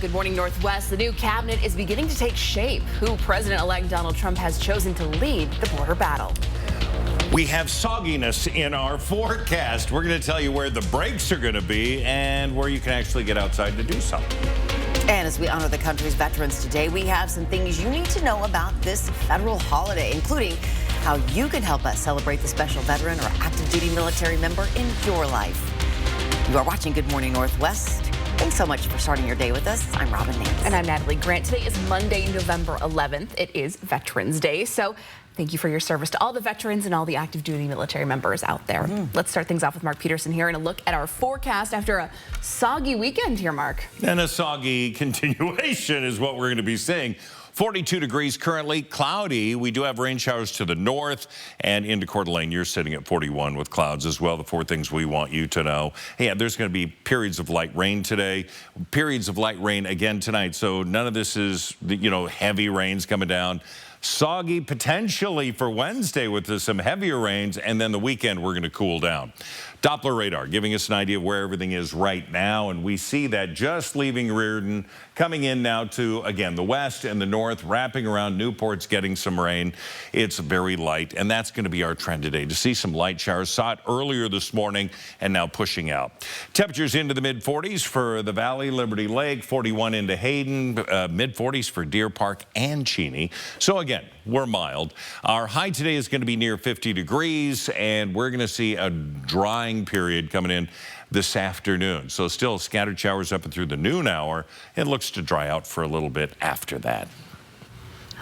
Good morning, Northwest. The new cabinet is beginning to take shape. Who President-elect Donald Trump has chosen to lead the border battle. We have sogginess in our forecast. We're going to tell you where the breaks are going to be and where you can actually get outside to do something. And as we honor the country's veterans today, we have some things you need to know about this federal holiday, including how you can help us celebrate the special veteran or active duty military member in your life. You are watching Good Morning Northwest. Thanks so much for starting your day with us. I'm Robin Nance. And I'm Natalie Grant. Today is Monday, November 11th. It is Veterans Day. So thank you for your service to all the veterans and all the active duty military members out there. Let's start things off with Mark Peterson here and a look at our forecast after a soggy weekend here, Mark. And a soggy continuation is what we're going to be seeing. 42 degrees currently, cloudy. We do have rain showers to the north and into Coeur d'Alene. You're sitting at 41 with clouds as well. The four things we want you to know. Yeah, there's going to be periods of light rain today, periods of light rain again tonight. So none of this is, heavy rains coming down. Soggy potentially for Wednesday with some heavier rains, and then the weekend we're going to cool down. Doppler radar giving us an idea of where everything is right now, and we see that just leaving Reardon, coming in now to, again, the west and the north, wrapping around Newport's getting some rain. It's very light, and that's going to be our trend today, to see some light showers. Saw it earlier this morning and now pushing out. Temperatures into the mid-40s for the Valley, Liberty Lake, 41 into Hayden, mid-40s for Deer Park and Cheney. So again, we're mild. Our high today is going to be near 50 degrees, and we're going to see a drying period coming in this afternoon. So still scattered showers up and through the noon hour. It looks to dry out for a little bit after that.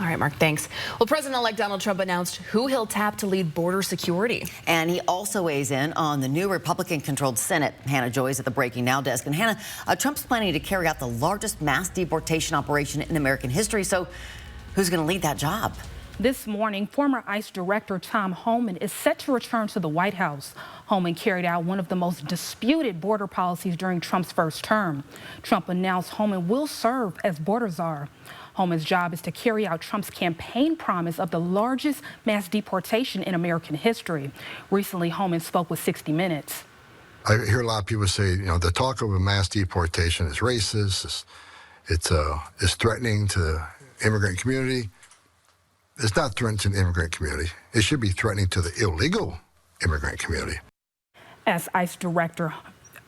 All right, Mark, thanks. Well, President-elect Donald Trump announced who he'll tap to lead border security. And he also weighs in on the new Republican-controlled Senate. Hannah Joy's at the Breaking Now desk. And Hannah, Trump's planning to carry out the largest mass deportation operation in American history. So who's going to lead that job? This morning, former ICE Director Tom Homan is set to return to the White House. Homan carried out one of the most disputed border policies during Trump's first term. Trump announced Homan will serve as border czar. Homan's job is to carry out Trump's campaign promise of the largest mass deportation in American history. Recently, Homan spoke with 60 Minutes. I hear a lot of people say, the talk of a mass deportation is racist, it's threatening to the immigrant community. It's not threatening to the immigrant community. It should be threatening to the illegal immigrant community. As ICE Director,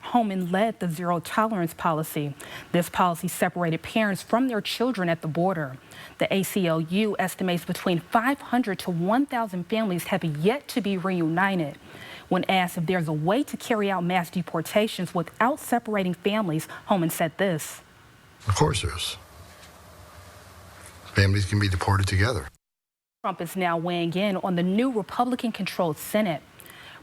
Homan led the zero tolerance policy. This policy separated parents from their children at the border. The ACLU estimates between 500 to 1,000 families have yet to be reunited. When asked if there's a way to carry out mass deportations without separating families, Homan said this. Of course there is. Families can be deported together. Trump is now weighing in on the new Republican-controlled Senate.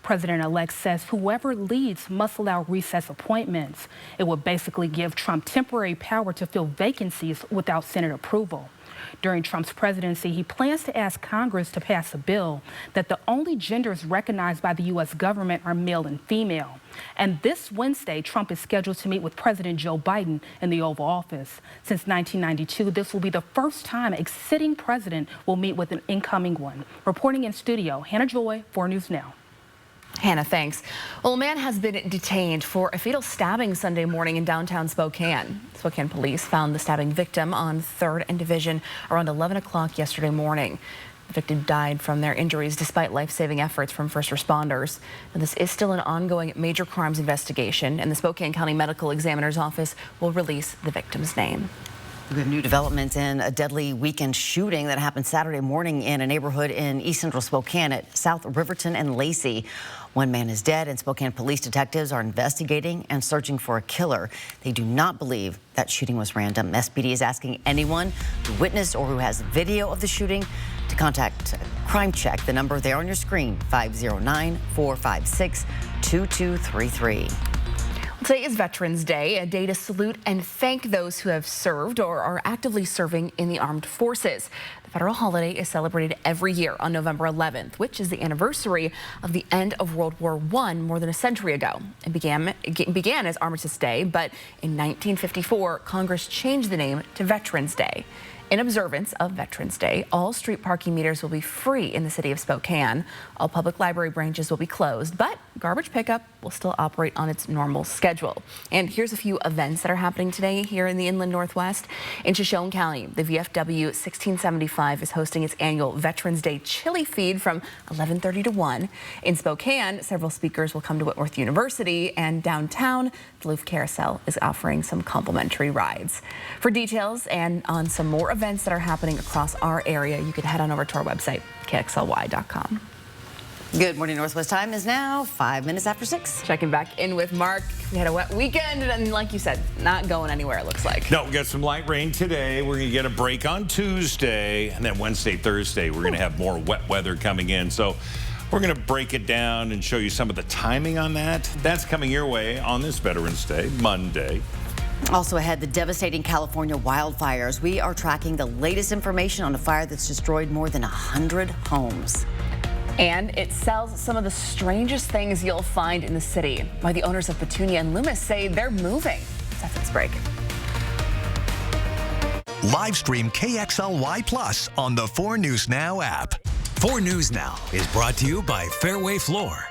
President-elect says whoever leads must allow recess appointments. It would basically give Trump temporary power to fill vacancies without Senate approval. During Trump's presidency, he plans to ask Congress to pass a bill that the only genders recognized by the U.S. government are male and female. And this Wednesday, Trump is scheduled to meet with President Joe Biden in the Oval Office. Since 1992, this will be the first time a sitting president will meet with an incoming one. Reporting in studio, Hannah Joy, 4 News Now. Hannah, thanks. Well, a man has been detained for a fatal stabbing Sunday morning in downtown Spokane. Spokane police found the stabbing victim on 3rd and Division around 11 o'clock yesterday morning. The victim died from their injuries despite life-saving efforts from first responders. Now, this is still an ongoing major crimes investigation, and the Spokane County Medical Examiner's Office will release the victim's name. We have new developments in a deadly weekend shooting that happened Saturday morning in a neighborhood in East Central Spokane at South Riverton and Lacey. One man is dead, and Spokane police detectives are investigating and searching for a killer. They do not believe that shooting was random. SPD is asking anyone who witnessed or who has video of the shooting to contact Crime Check. The number there on your screen, 509-456-2233. Today is Veterans Day, a day to salute and thank those who have served or are actively serving in the armed forces. The federal holiday is celebrated every year on November 11th, which is the anniversary of the end of World War I more than a century ago. It began as Armistice Day, but in 1954, Congress changed the name to Veterans Day. In observance of Veterans Day, all street parking meters will be free in the city of Spokane. All public library branches will be closed, but garbage pickup will still operate on its normal schedule. And here's a few events that are happening today here in the Inland Northwest. In Shoshone County, the VFW 1675 is hosting its annual Veterans Day chili feed from 11:30 to 1. In Spokane, several speakers will come to Whitworth University, and downtown, the Louvre Carousel is offering some complimentary rides. For details and on some more events that are happening across our area, you can head on over to our website, KXLY.com. Good morning, Northwest. Time is now 5 minutes after 6. Checking back in with Mark. We had a wet weekend, and like you said, not going anywhere, it looks like. No, we got some light rain today. We're going to get a break on Tuesday, and then Wednesday, Thursday, we're going to have more wet weather coming in. So we're going to break it down and show you some of the timing on that. That's coming your way on this Veterans Day, Monday. Also ahead, the devastating California wildfires. We are tracking the latest information on a fire that's destroyed more than 100 homes. And it sells some of the strangest things you'll find in the city. Why the owners of Petunia and Loomis say they're moving. That's after this break. Live stream KXLY Plus on the 4 News Now app. 4 News Now is brought to you by Fairway Floor.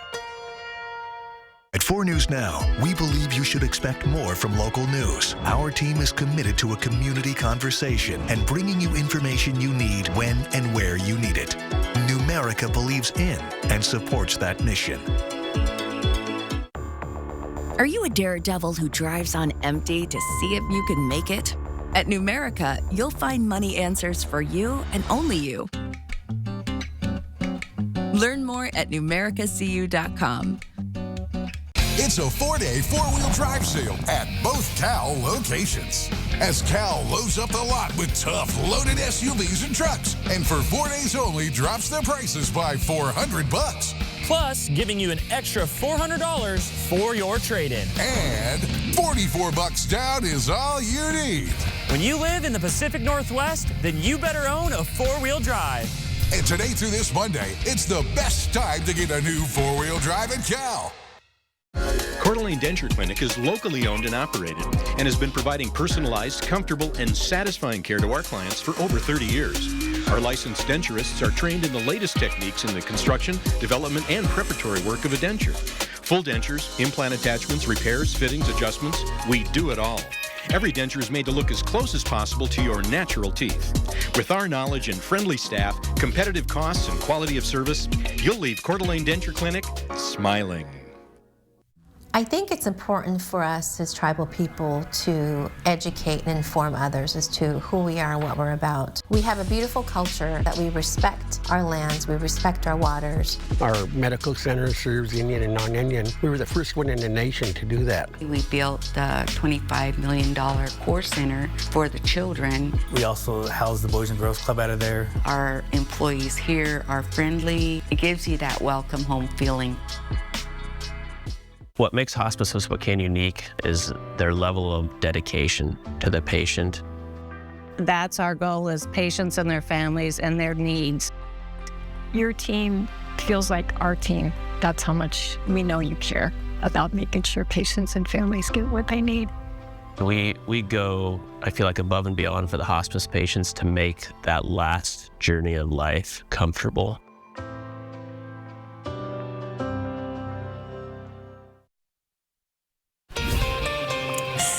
At 4 News Now, we believe you should expect more from local news. Our team is committed to a community conversation and bringing you information you need when and where you need it. Numerica believes in and supports that mission. Are you a daredevil who drives on empty to see if you can make it? At Numerica, you'll find money answers for you and only you. Learn more at numericacu.com. It's a 4-day four-wheel drive sale at both Cal locations. As Cal loads up the lot with tough, loaded SUVs and trucks. And for 4 days only, drops their prices by $400. Plus, giving you an extra $400 for your trade-in. And $44 down is all you need. When you live in the Pacific Northwest, then you better own a four-wheel drive. And today through this Monday, it's the best time to get a new four-wheel drive at Cal. Coeur d'Alene Denture Clinic is locally owned and operated and has been providing personalized, comfortable, and satisfying care to our clients for over 30 years. Our licensed denturists are trained in the latest techniques in the construction, development, and preparatory work of a denture. Full dentures, implant attachments, repairs, fittings, adjustments, we do it all. Every denture is made to look as close as possible to your natural teeth. With our knowledge and friendly staff, competitive costs, and quality of service, you'll leave Coeur d'Alene Denture Clinic smiling. I think it's important for us as tribal people to educate and inform others as to who we are and what we're about. We have a beautiful culture that we respect our lands, we respect our waters. Our medical center serves Indian and non-Indian. We were the first one in the nation to do that. We built the $25 million core center for the children. We also house the Boys and Girls Club out of there. Our employees here are friendly. It gives you that welcome home feeling. What makes Hospice of Spokane unique is their level of dedication to the patient. That's our goal, is patients and their families and their needs. Your team feels like our team. That's how much we know you care about making sure patients and families get what they need. We go, I feel like, above and beyond for the hospice patients to make that last journey of life comfortable.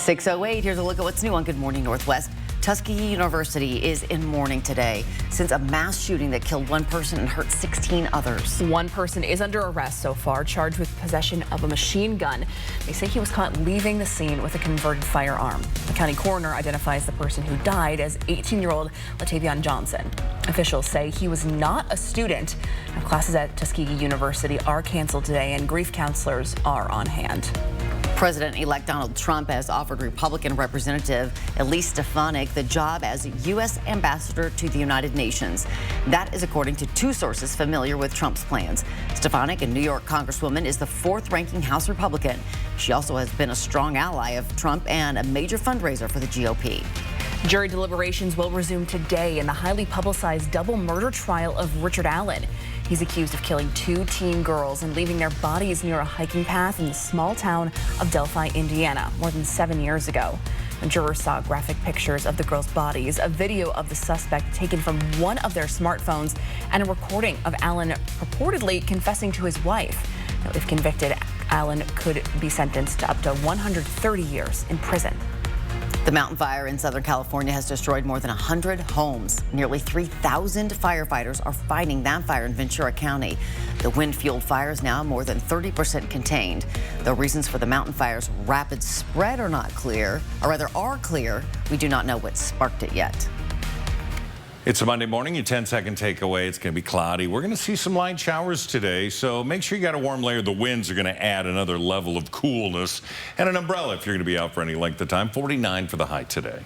.608, here's a look at what's new on Good Morning Northwest. Tuskegee University is in mourning today since a mass shooting that killed one person and hurt 16 others. One person is under arrest so far, charged with possession of a machine gun. They say he was caught leaving the scene with a converted firearm. The county coroner identifies the person who died as 18-year-old Latavion Johnson. Officials say he was not a student. Now, classes at Tuskegee University are canceled today, and grief counselors are on hand. President-elect Donald Trump has offered Republican Representative Elise Stefanik the job as U.S. ambassador to the United Nations. That is according to two sources familiar with Trump's plans. Stefanik, a New York Congresswoman, is the fourth-ranking House Republican. She also has been a strong ally of Trump and a major fundraiser for the GOP. Jury deliberations will resume today in the highly publicized double murder trial of Richard Allen. He's accused of killing two teen girls and leaving their bodies near a hiking path in the small town of Delphi, Indiana, more than 7 years ago. Jurors saw graphic pictures of the girls' bodies, a video of the suspect taken from one of their smartphones, and a recording of Allen purportedly confessing to his wife. Now, if convicted, Allen could be sentenced to up to 130 years in prison. The mountain fire in Southern California has destroyed more than 100 homes. Nearly 3,000 firefighters are fighting that fire in Ventura County. The wind-fueled fire is now more than 30% contained. The reasons for the mountain fire's rapid spread are not clear, or rather are clear. We do not know what sparked it yet. It's a Monday morning, your 10-second takeaway. It's going to be cloudy. We're going to see some light showers today, so make sure you got a warm layer. The winds are going to add another level of coolness, and an umbrella if you're going to be out for any length of time. 49 for the high today.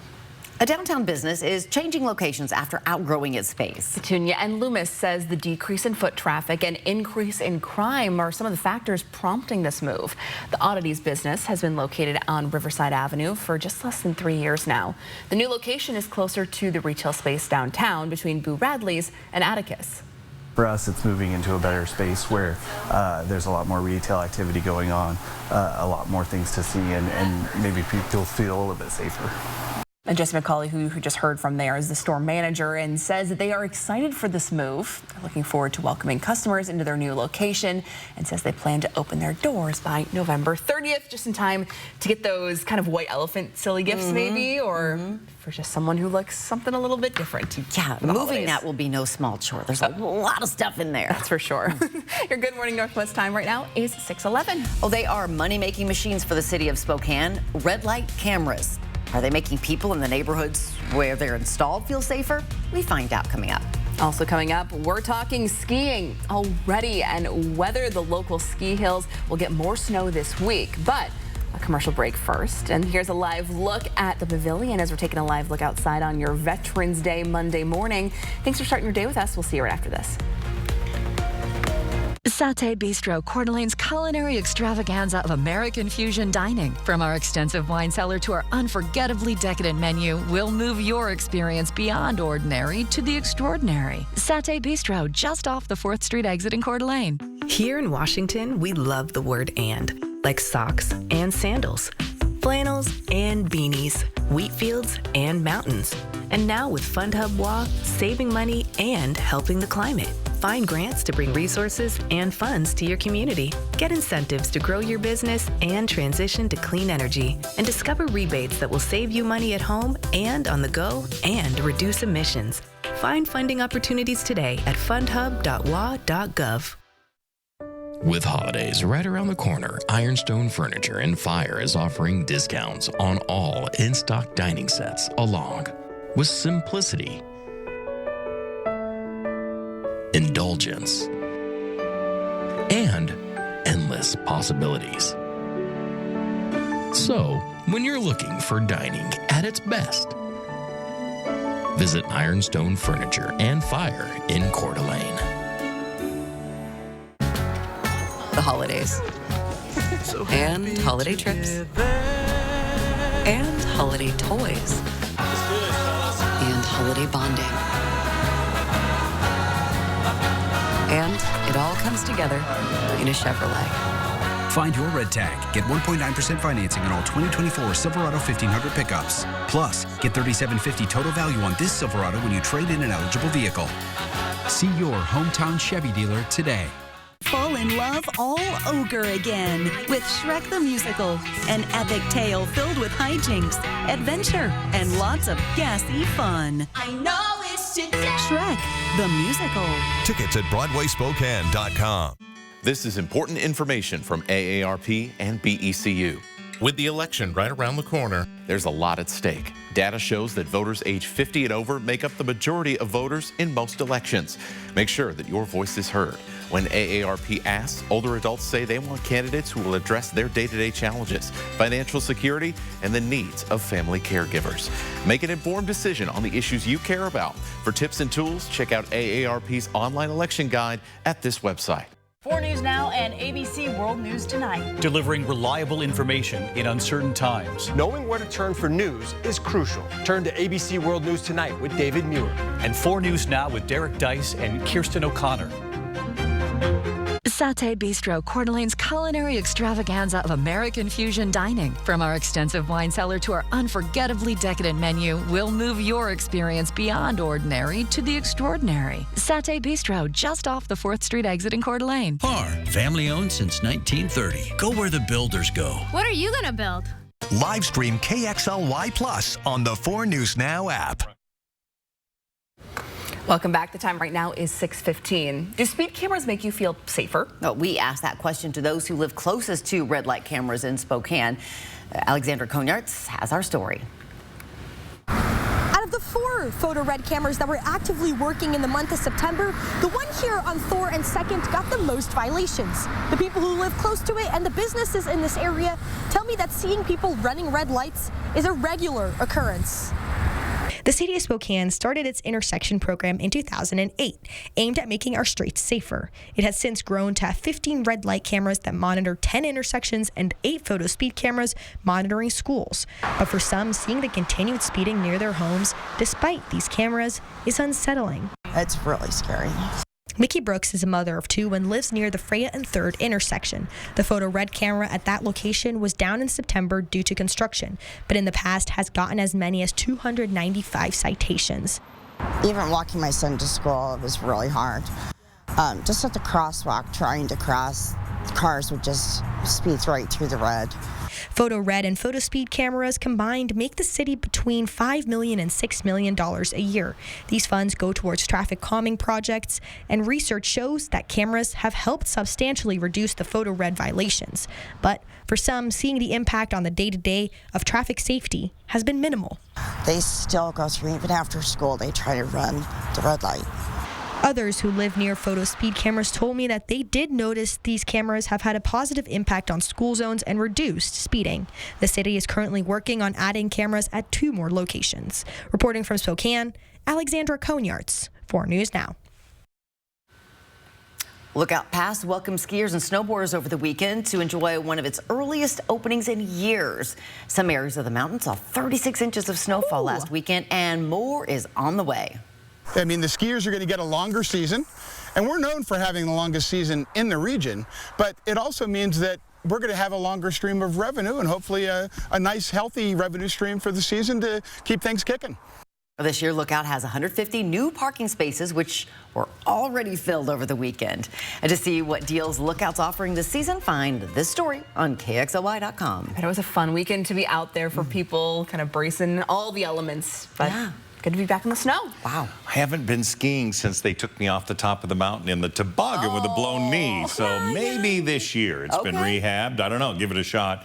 A downtown business is changing locations after outgrowing its space. Petunia and Loomis says the decrease in foot traffic and increase in crime are some of the factors prompting this move. The Oddities business has been located on Riverside Avenue for just less than 3 years now. The new location is closer to the retail space downtown between Boo Radley's and Atticus. For us, it's moving into a better space where there's a lot more retail activity going on, a lot more things to see, and maybe people feel a little bit safer. And Jesse McCauley, who just heard from there, is the store manager and says that they are excited for this move. They're looking forward to welcoming customers into their new location and says they plan to open their doors by November 30th, just in time to get those kind of white elephant silly gifts maybe, or for just someone who likes something a little bit different. Yeah, moving that will be no small chore. There's a lot of stuff in there. That's for sure. Your Good Morning Northwest time right now is 6:11. Oh, they are money-making machines for the city of Spokane. Red light cameras. Are they making people in the neighborhoods where they're installed feel safer? We find out coming up. Also coming up, we're talking skiing already and whether the local ski hills will get more snow this week. But a commercial break first. And here's a live look at the pavilion as we're taking a live look outside on your Veterans Day Monday morning. Thanks for starting your day with us. We'll see you right after this. Satay Bistro, Coeur d'Alene's culinary extravaganza of American fusion dining. From our extensive wine cellar to our unforgettably decadent menu, we'll move your experience beyond ordinary to the extraordinary. Satay Bistro, just off the 4th Street exit in Coeur d'Alene. Here in Washington, we love the word and, like socks and sandals, flannels and beanies, wheat fields and mountains. And now with FundHub WA, saving money and helping the climate. Find grants to bring resources and funds to your community. Get incentives to grow your business and transition to clean energy. And discover rebates that will save you money at home and on the go and reduce emissions. Find funding opportunities today at fundhub.wa.gov. With holidays right around the corner, Ironstone Furniture and Fire is offering discounts on all in-stock dining sets, along with simplicity, indulgence, and endless possibilities. So, when you're looking for dining at its best, visit Ironstone Furniture and Fire in Coeur d'Alene. The holidays. And holiday trips. And holiday toys. And holiday bonding. And it all comes together in a Chevrolet. Find your red tag. Get 1.9% financing on all 2024 Silverado 1500 pickups. Plus, get $3,750 total value on this Silverado when you trade in an eligible vehicle. See your hometown Chevy dealer today. Fall in love all over again with Shrek the Musical, an epic tale filled with hijinks, adventure, and lots of gassy fun. I know it's today. Shrek the Musical. Tickets at BroadwaySpokane.com. This is important information from AARP and BECU. With the election right around the corner, there's a lot at stake. Data shows that voters age 50 and over make up the majority of voters in most elections. Make sure that your voice is heard. When AARP asks, older adults say they want candidates who will address their day-to-day challenges, financial security, and the needs of family caregivers. Make an informed decision on the issues you care about. For tips and tools, check out AARP's online election guide at this website. 4 News Now and ABC World News Tonight. Delivering reliable information in uncertain times. Knowing where to turn for news is crucial. Turn to ABC World News Tonight with David Muir. And 4 News Now with Derek Dice and Kirsten O'Connor. Satay Bistro, Coeur d'Alene's culinary extravaganza of American fusion dining. From our extensive wine cellar to our unforgettably decadent menu, we'll move your experience beyond ordinary to the extraordinary. Satay Bistro, just off the 4th Street exit in Coeur d'Alene. PAR, family owned since 1930. Go where the builders go. What are you going to build? Live stream KXLY Plus on the 4 News Now app. Welcome back. The time right now is 6:15. Do speed cameras make you feel safer? Well, we asked that question to those who live closest to red light cameras in Spokane. Alexandra Konyartz has our story. Out of the 4 photo red cameras that were actively working in the month of September, the one here on Thor and 2nd got the most violations. The people who live close to it and the businesses in this area tell me that seeing people running red lights is a regular occurrence. The city of Spokane started its intersection program in 2008, aimed at making our streets safer. It has since grown to have 15 red light cameras that monitor 10 intersections and 8 photo speed cameras monitoring schools. But for some, seeing the continued speeding near their homes, despite these cameras, is unsettling. It's really scary. Mickey Brooks is a mother of 2 and lives near the Freya and 3rd intersection. The photo red camera at that location was down in September due to construction, but in the past has gotten as many as 295 citations. Even walking my son to school was really hard. Just at the crosswalk, trying to cross, cars would just speed right through the red. Photo red and photo speed cameras combined make the city between $5 million and $6 million a year. These funds go towards traffic calming projects, and research shows that cameras have helped substantially reduce the photo red violations. But for some, seeing the impact on the day-to-day of traffic safety has been minimal. They still go through, even after school, they try to run the red light. Others who live near photo speed cameras told me that they did notice these cameras have had a positive impact on school zones and reduced speeding. The city is currently working on adding cameras at 2 more locations. Reporting from Spokane, Alexandra Konyartz, 4 News Now. Lookout Pass welcomed skiers and snowboarders over the weekend to enjoy one of its earliest openings in years. Some areas of the mountain saw 36 inches of snowfall last weekend, and more is on the way. I mean, the skiers are going to get a longer season, and we're known for having the longest season in the region, but it also means that we're going to have a longer stream of revenue and hopefully a nice, healthy revenue stream for the season to keep things kicking. This year, Lookout has 150 new parking spaces, which were already filled over the weekend. And to see what deals Lookout's offering this season, find this story on KXLY.com. It was a fun weekend to be out there for people, kind of bracing all the elements. But yeah. Good to be back in the snow. Wow. I haven't been skiing since they took me off the top of the mountain in the toboggan with a blown knee. So maybe this year it's been rehabbed. I don't know. Give it a shot. I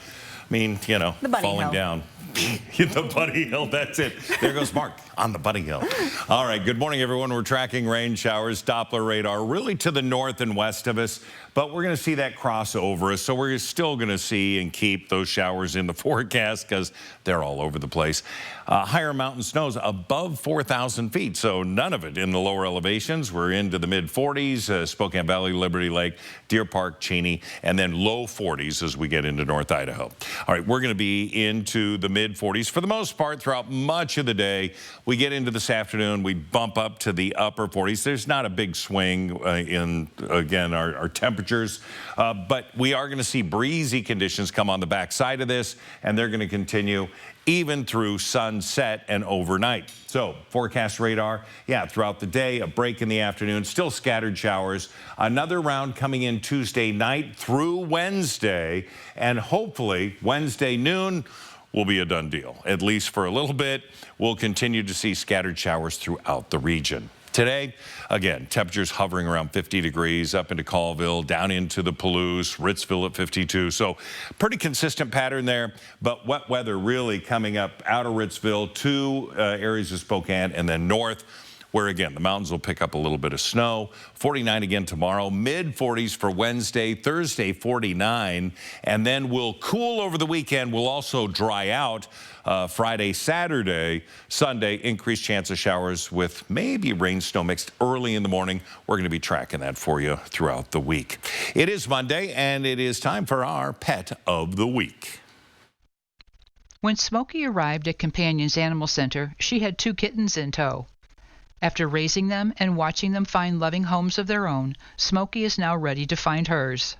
mean, you know, falling down. The Bunny Hill, that's it. There goes Mark on the Bunny Hill. All right, good morning, everyone. We're tracking rain showers, Doppler radar, really to the north and west of us, but we're going to see that cross over us, so we're still going to see and keep those showers in the forecast because they're all over the place. Higher mountain snows above 4,000 feet, so none of it in the lower elevations. We're into the mid-40s, Spokane Valley, Liberty Lake, Deer Park, Cheney, and then low 40s as we get into North Idaho. All right, we're going to be into the mid-40s for the most part throughout much of the day. We get into this afternoon, we bump up to the upper 40s. There's not a big swing in, again, our temperatures, but we are going to see breezy conditions come on the backside of this, and they're going to continue even through sunset and overnight. So forecast radar, yeah, throughout the day, a break in the afternoon, still scattered showers. Another round coming in Tuesday night through Wednesday, and hopefully Wednesday noon will be a done deal. At least for a little bit, we'll continue to see scattered showers throughout the region. Today, again, temperatures hovering around 50 degrees up into Colville, down into the Palouse, Ritzville at 52. So pretty consistent pattern there, but wet weather really coming up out of Ritzville to areas of Spokane and then north, where again, the mountains will pick up a little bit of snow. 49 again tomorrow, mid-40s for Wednesday, Thursday 49, and then we'll cool over the weekend. We'll also dry out Friday, Saturday, Sunday, increased chance of showers with maybe rain, snow mixed early in the morning. We're going to be tracking that for you throughout the week. It is Monday, and it is time for our Pet of the Week. When Smokey arrived at Companions Animal Center, she had 2 kittens in tow. After raising them and watching them find loving homes of their own, Smokey is now ready to find hers.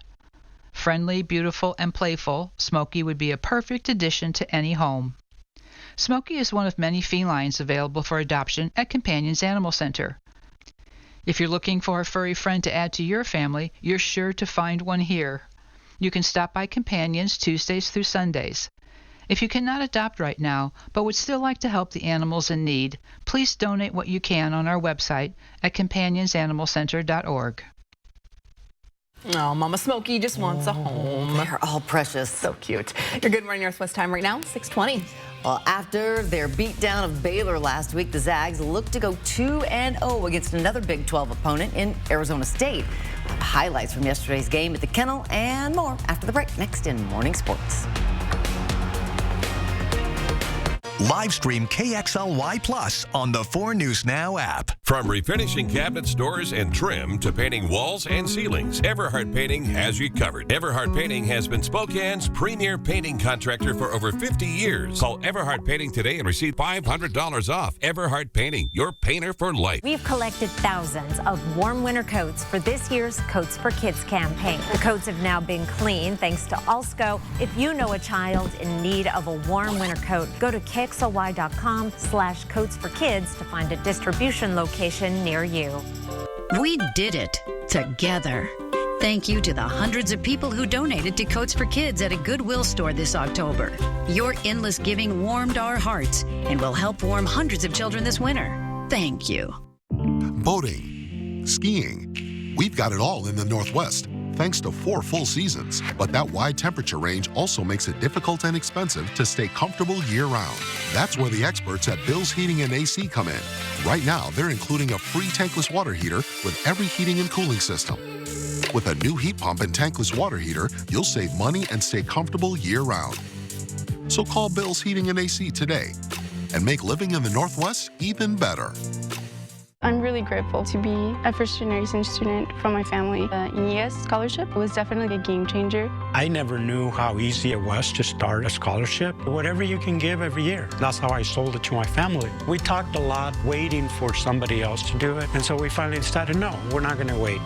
Friendly, beautiful, and playful, Smokey would be a perfect addition to any home. Smokey is one of many felines available for adoption at Companions Animal Center. If you're looking for a furry friend to add to your family, you're sure to find one here. You can stop by Companions Tuesdays through Sundays. If you cannot adopt right now, but would still like to help the animals in need, please donate what you can on our website at companionsanimalcenter.org. Oh, Mama Smokey just wants a home. They're all precious. So cute. Your Good Morning Northwest time right now, 6:20. Well, after their beatdown of Baylor last week, the Zags look to go 2-0 against another Big 12 opponent in Arizona State. We'll have highlights from yesterday's game at the Kennel and more after the break. Next in Morning Sports. Live stream KXLY Plus on the 4 News Now app. From refinishing cabinets, doors, and trim to painting walls and ceilings, Everhart Painting has you covered. Everhart Painting has been Spokane's premier painting contractor for over 50 years. Call Everhart Painting today and receive $500 off. Everhart Painting, your painter for life. We've collected thousands of warm winter coats for this year's Coats for Kids campaign. The coats have now been cleaned thanks to Alsco. If you know a child in need of a warm winter coat, go to KXLY.com/Coats for Kids to find a distribution location near you. We did it together. Thank you to the hundreds of people who donated to Coats for Kids at a Goodwill store this October. Your endless giving warmed our hearts and will help warm hundreds of children this winter. Thank you. Boating, skiing, we've got it all in the Northwest, thanks to 4 full seasons. But that wide temperature range also makes it difficult and expensive to stay comfortable year-round. That's where the experts at Bill's Heating and AC come in. Right now, they're including a free tankless water heater with every heating and cooling system. With a new heat pump and tankless water heater, you'll save money and stay comfortable year-round. So call Bill's Heating and AC today and make living in the Northwest even better. I'm really grateful to be a first-generation student from my family. The ES scholarship was definitely a game changer. I never knew how easy it was to start a scholarship. Whatever you can give every year. That's how I sold it to my family. We talked a lot, waiting for somebody else to do it. And so we finally decided, no, we're not going to wait.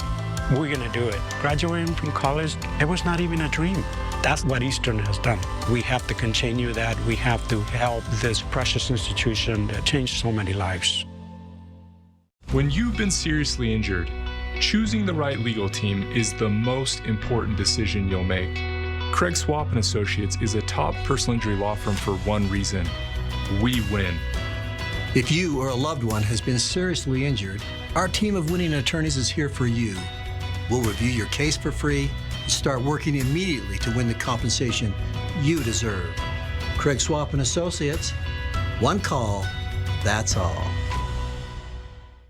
We're going to do it. Graduating from college, it was not even a dream. That's what Eastern has done. We have to continue that. We have to help this precious institution that changed so many lives. When you've been seriously injured, choosing the right legal team is the most important decision you'll make. Craig Swap & Associates is a top personal injury law firm for one reason: we win. If you or a loved one has been seriously injured, our team of winning attorneys is here for you. We'll review your case for free and start working immediately to win the compensation you deserve. Craig Swap & Associates, one call, that's all.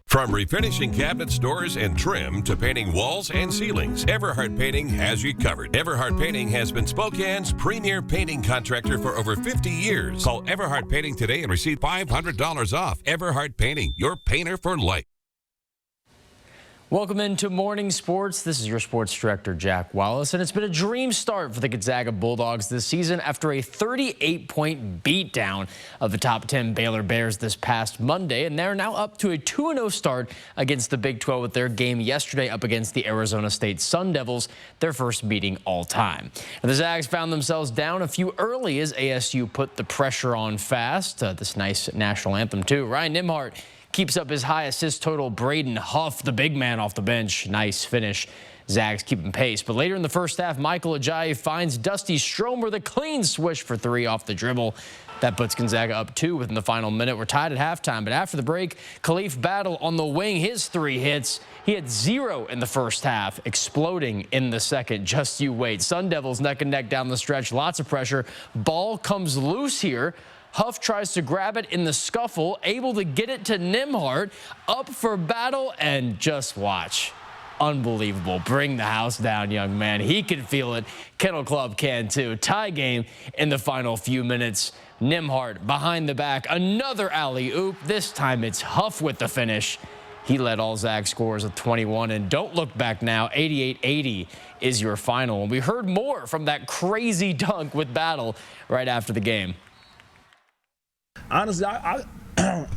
From refinishing cabinets, doors, and trim to painting walls and ceilings, Everhart Painting has you covered. Everhart Painting has been Spokane's premier painting contractor for over 50 years. Call Everhart Painting today and receive $500 off. Everhart Painting, your painter for life. Welcome into Morning Sports. This is your sports director, Jack Wallace, and it's been a dream start for the Gonzaga Bulldogs this season after a 38-point beatdown of the top 10 Baylor Bears this past Monday, and they're now up to a 2-0 start against the Big 12 with their game yesterday up against the Arizona State Sun Devils, their first meeting all time. And the Zags found themselves down a few early as ASU put the pressure on fast. This nice national anthem, too. Ryan Nembhard keeps up his high assist total. Braden Huff, the big man off the bench. Nice finish. Zags keeping pace. But later in the first half, Michael Ajayi finds Dusty Stromer the clean swish for 3 off the dribble. That puts Gonzaga up 2 within the final minute. We're tied at halftime, but after the break, Khalif Battle on the wing, his 3 hits. He had 0 in the first half, exploding in the second. Just you wait. Sun Devils neck and neck down the stretch. Lots of pressure. Ball comes loose here. Huff tries to grab it in the scuffle, able to get it to Nembhard, up for Battle, and just watch. Unbelievable. Bring the house down, young man. He can feel it. Kennel Club can too. Tie game in the final few minutes. Nembhard behind the back. Another alley-oop. This time it's Huff with the finish. He led all Zag scores with 21, and don't look back now. 88-80 is your final. And we heard more from that crazy dunk with Battle right after the game. Honestly, I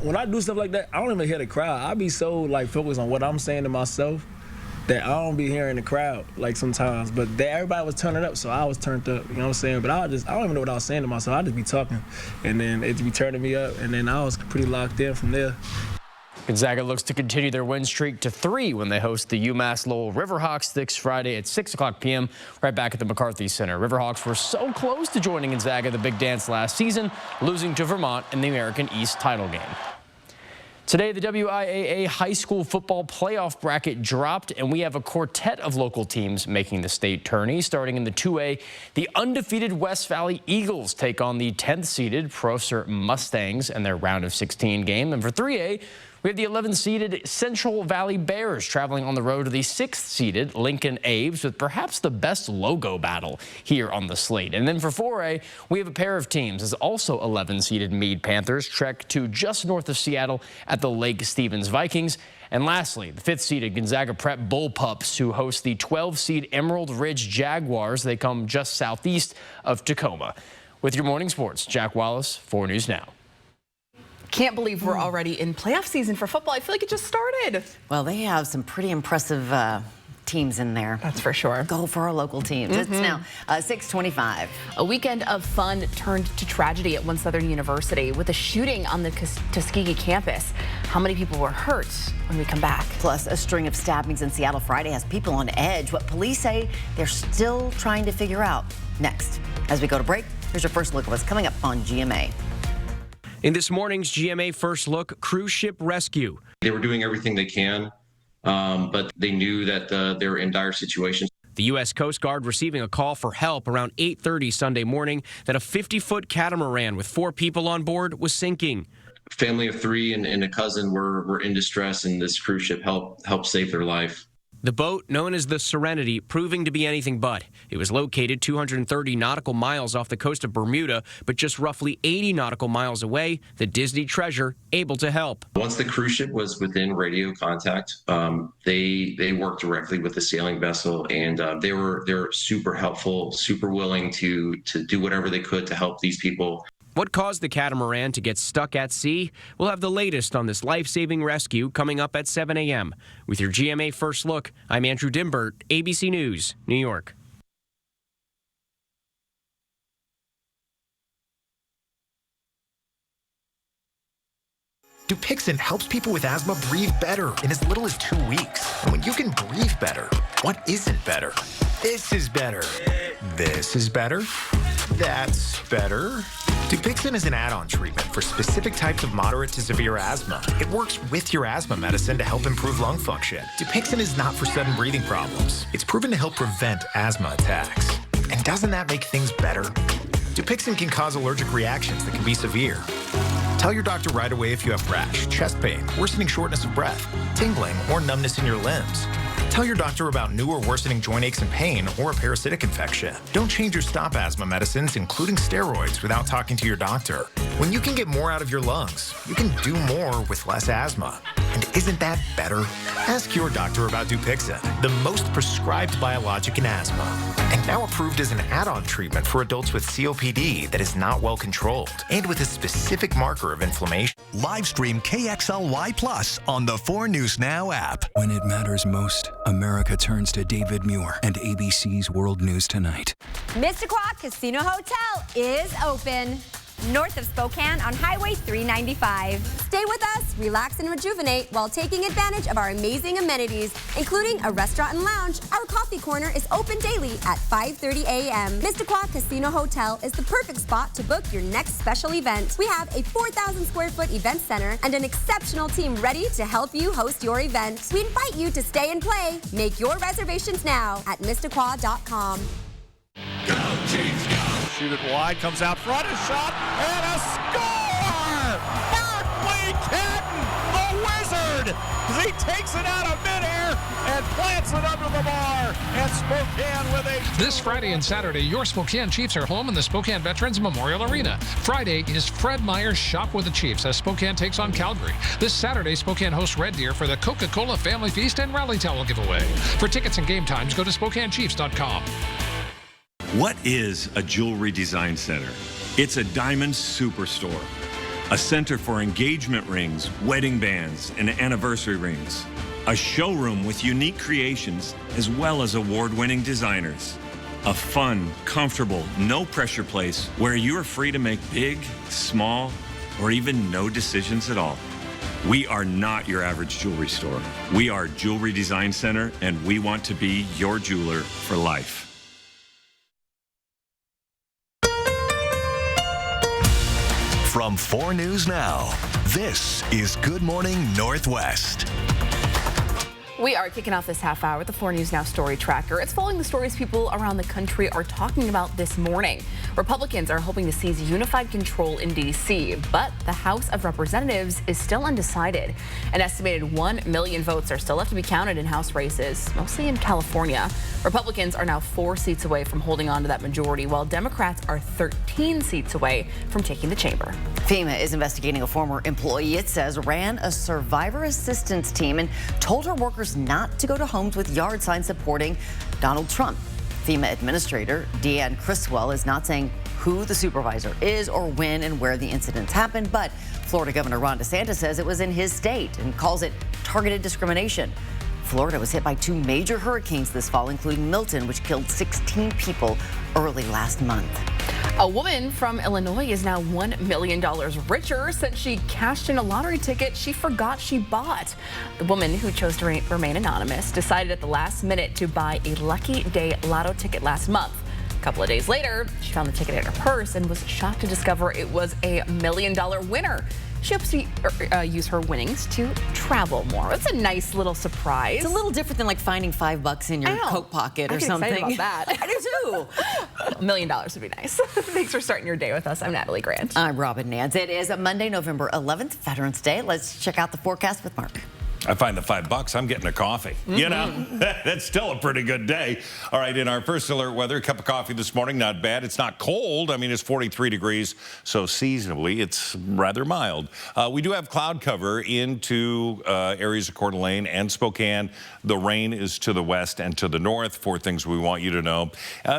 when I do stuff like that, I don't even hear the crowd. I be so like focused on what I'm saying to myself that I don't be hearing the crowd like sometimes. But everybody was turning up, so I was turned up. You know what I'm saying? But I don't even know what I was saying to myself. I just be talking, and then it be turning me up, and then I was pretty locked in from there. Gonzaga looks to continue their win streak to 3 when they host the UMass Lowell Riverhawks this Friday at 6:00 p.m. right back at the McCarthy Center. Riverhawks were so close to joining Gonzaga the Big Dance last season, losing to Vermont in the American East title game. Today, the WIAA high school football playoff bracket dropped, and we have a quartet of local teams making the state tourney. Starting in the 2A, the undefeated West Valley Eagles take on the 10th-seeded Prosser Mustangs in their round of 16 game. And for 3A, we have the 11th-seeded Central Valley Bears traveling on the road to the 6th-seeded Lincoln Aves with perhaps the best logo battle here on the slate. And then for 4A, we have a pair of teams as also 11th-seeded Meade Panthers trek to just north of Seattle at the Lake Stevens Vikings. And lastly, the 5th-seeded Gonzaga Prep Bullpups who host the 12th-seed Emerald Ridge Jaguars. They come just southeast of Tacoma. With your morning sports, Jack Wallace, 4 News Now. Can't believe we're already in playoff season for football. I feel like it just started. Well, they have some pretty impressive teams in there. That's for sure. Go for our local teams. It's now 6:25. A weekend of fun turned to tragedy at one Southern University with a shooting on the Tuskegee campus. How many people were hurt when we come back? Plus, a string of stabbings in Seattle Friday has people on edge. What police say they're still trying to figure out. Next, as we go to break, here's your first look at what's coming up on GMA. In this morning's GMA First Look, cruise ship rescue. They were doing everything they can, but they knew that they were in dire situations. The U.S. Coast Guard receiving a call for help around 8:30 Sunday morning that a 50-foot catamaran with 4 people on board was sinking. Family of 3 and a cousin were in distress, and this cruise ship helped save their life. The boat, known as the Serenity, proving to be anything but. It was located 230 nautical miles off the coast of Bermuda, but just roughly 80 nautical miles away, the Disney Treasure able to help. Once the cruise ship was within radio contact, they worked directly with the sailing vessel, and they were super helpful, super willing to do whatever they could to help these people. What caused the catamaran to get stuck at sea? We'll have the latest on this life-saving rescue coming up at 7 a.m. With your GMA First Look, I'm Andrew Dimbert, ABC News, New York. Dupixent helps people with asthma breathe better in as little as 2 weeks. And when you can breathe better, what isn't better? This is better. This is better. That's better. Dupixent is an add-on treatment for specific types of moderate to severe asthma. It works with your asthma medicine to help improve lung function. Dupixent is not for sudden breathing problems. It's proven to help prevent asthma attacks. And doesn't that make things better? Dupixent can cause allergic reactions that can be severe. Tell your doctor right away if you have rash, chest pain, worsening shortness of breath, tingling, or numbness in your limbs. Tell your doctor about new or worsening joint aches and pain or a parasitic infection. Don't change your stop asthma medicines, including steroids, without talking to your doctor. When you can get more out of your lungs, you can do more with less asthma. And isn't that better? Ask your doctor about Dupixent, the most prescribed biologic in asthma, and now approved as an add-on treatment for adults with COPD that is not well controlled and with a specific marker of inflammation. Live stream KXLY Plus on the 4 News Now app. When it matters most, America turns to David Muir and ABC's World News Tonight. Mississauga Casino Hotel is open north of Spokane on Highway 395. Stay with us, relax and rejuvenate while taking advantage of our amazing amenities, including a restaurant and lounge. Our coffee corner is open daily at 5:30 a.m. Mississauga Casino Hotel is the perfect spot to book your next special event. We have a 4,000 square foot event center and an exceptional team ready to help you host your event. We invite you to stay and play. Make your reservations now at Mississauga.com. Go, Chiefs, go! Shoot it wide, comes out front, a shot, and a score! Barkley Catton, the wizard! He takes it out of midair and plants it under the bar, and Spokane with a... This Friday and Saturday, your Spokane Chiefs are home in the Spokane Veterans Memorial Arena. Friday is Fred Meyer's Shop with the Chiefs as Spokane takes on Calgary. This Saturday, Spokane hosts Red Deer for the Coca-Cola Family Feast and Rally Towel giveaway. For tickets and game times, go to SpokaneChiefs.com. What is a jewelry design center? It's a diamond superstore. a center for engagement rings, wedding bands, and anniversary rings, a showroom with unique creations as well as award-winning designers, a fun, comfortable, no-pressure place where you are free to make big, small, or even no decisions at all. We are not your average jewelry store. We are Jewelry Design Center, and we want to be your jeweler for life. From 4 News Now, this is Good Morning Northwest. We are kicking off this half hour with the 4 News Now Story Tracker. It's following the stories people around the country are talking about this morning. Republicans are hoping to seize unified control in D.C., but the House of Representatives is still undecided. An estimated 1 million votes are still left to be counted in House races, mostly in California. Republicans are now 4 seats away from holding on to that majority, while Democrats are 13 seats away from taking the chamber. FEMA is investigating a former employee, it says, ran a survivor assistance team and told her workers not to go to homes with yard signs supporting Donald Trump. FEMA Administrator Deanne Criswell is not saying who the supervisor is or when and where the incidents happened, but Florida Governor Ron DeSantis says it was in his state and calls it targeted discrimination. Florida was hit by 2 major hurricanes this fall, including Milton, which killed 16 people early last month. A woman from Illinois is now $1 million richer since she cashed in a lottery ticket she forgot she bought. The woman, who chose to remain anonymous, decided at the last minute to buy a Lucky Day Lotto ticket last month. A couple of days later, she found the ticket in her purse and was shocked to discover it was a $1 million winner. She hopes to use her winnings to travel more. It's a nice little surprise. It's a little different than like finding $5 in your coat pocket or something. I get excited about that. I do too. $1 million would be nice. Thanks for starting your day with us. I'm Natalie Grant. I'm Robin Nance. It is Monday, November 11th, Veterans Day. Let's check out the forecast with Mark. I find the $5, I'm getting a coffee. You know, that's still a pretty good day. All right, in our first alert weather, a cup of coffee this morning, not bad. It's not cold. I mean, it's 43 degrees, so seasonably, it's rather mild. We do have cloud cover into areas of Coeur d'Alene and Spokane. The rain is to the west and to the north. 4 things we want you to know.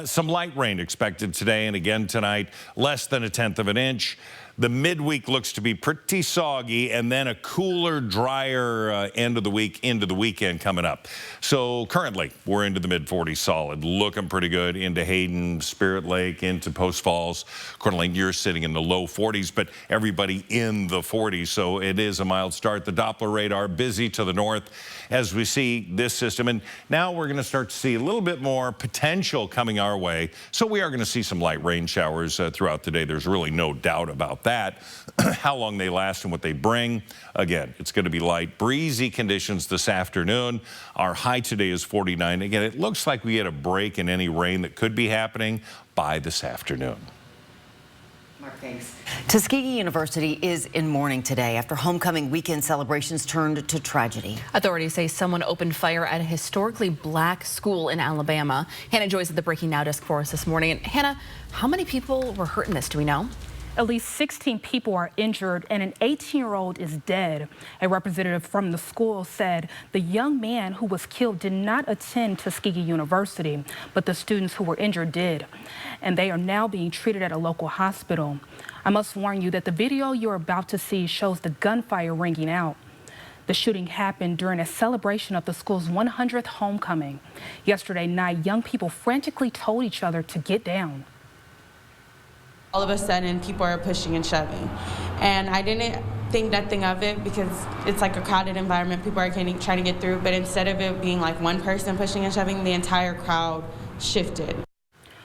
Some light rain expected today and again tonight, less than 1/10 of an inch. The midweek looks to be pretty soggy, and then a cooler, drier end of the week into the weekend coming up. So currently, we're into the mid-40s solid, looking pretty good into Hayden, Spirit Lake, into Post Falls. Coeur d'Alene, you're sitting in the low 40s, but everybody in the 40s, so it is a mild start. The Doppler radar busy to the north as we see this system, and now we're going to start to see a little bit more potential coming our way. So we are going to see some light rain showers throughout the day. There's really no doubt about that. How long they last and what they bring, again, it's going to be light, breezy conditions this afternoon. Our high today is 49. Again, it looks like we get a break in any rain that could be happening by this afternoon. Mark, thanks. Tuskegee University is in mourning today after homecoming weekend celebrations turned to tragedy. Authorities say someone opened fire at a historically black school in Alabama. Hannah Joy's at the Breaking Now desk for us this morning. And Hannah, how many people were hurt in this? Do we know? At least 16 people are injured and an 18-year-old is dead. A representative from the school said the young man who was killed did not attend Tuskegee University, but the students who were injured did. And they are now being treated at a local hospital. I must warn you that the video you're about to see shows the gunfire ringing out. The shooting happened during a celebration of the school's 100th homecoming. Yesterday night, young people frantically told each other to get down. All of a sudden, people are pushing and shoving. And I didn't think nothing of it because it's like a crowded environment. People are trying to get through. But instead of it being like one person pushing and shoving, the entire crowd shifted.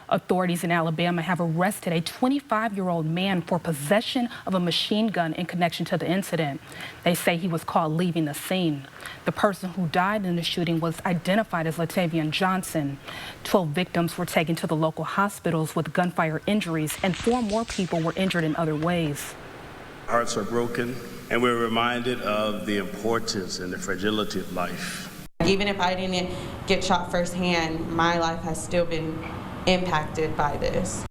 Authorities in Alabama have arrested a 25-year-old man for possession of a machine gun in connection to the incident. They say he was caught leaving the scene. The person who died in the shooting was identified as Latavian Johnson. 12 victims were taken to the local hospitals with gunfire injuries, and 4 more people were injured in other ways. Hearts are broken, and we're reminded of the importance and the fragility of life. Even if I didn't get shot firsthand, my life has still been impacted by this.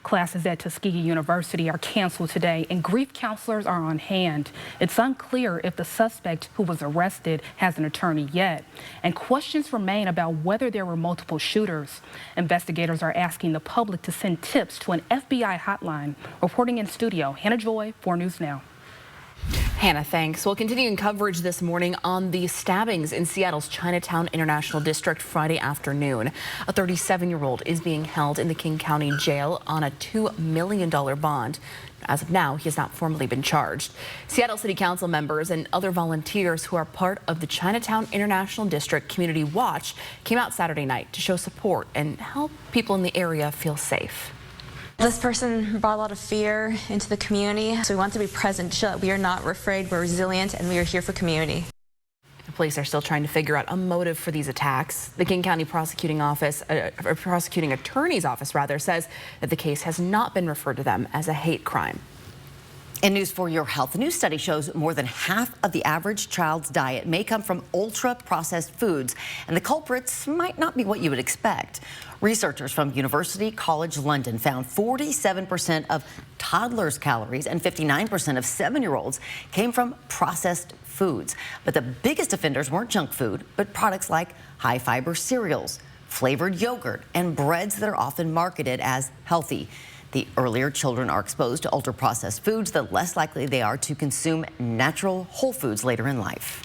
Classes at Tuskegee University are canceled today, and grief counselors are on hand. It's unclear if the suspect who was arrested has an attorney yet, and questions remain about whether there were multiple shooters. Investigators are asking the public to send tips to an FBI hotline. Reporting in studio, Hannah Joy, 4 News Now. Hannah, thanks. Well, continuing coverage this morning on the stabbings in Seattle's Chinatown International District Friday afternoon. A 37-year-old is being held in the King County Jail on a $2 million bond. As of now, he has not formally been charged. Seattle City Council members and other volunteers who are part of the Chinatown International District Community Watch came out Saturday night to show support and help people in the area feel safe. This person brought a lot of fear into the community, so we want to be present to show that we are not afraid, we're resilient, and we are here for community. The police are still trying to figure out a motive for these attacks. The King County prosecuting attorney's office says that the case has not been referred to them as a hate crime. In news for your health, a new study shows more than half of the average child's diet may come from ultra-processed foods, and the culprits might not be what you would expect. Researchers from University College London found 47% of toddlers' calories and 59% of 7-year-olds came from processed foods. But the biggest offenders weren't junk food, but products like high-fiber cereals, flavored yogurt, and breads that are often marketed as healthy. The earlier children are exposed to ultra-processed foods, the less likely they are to consume natural whole foods later in life.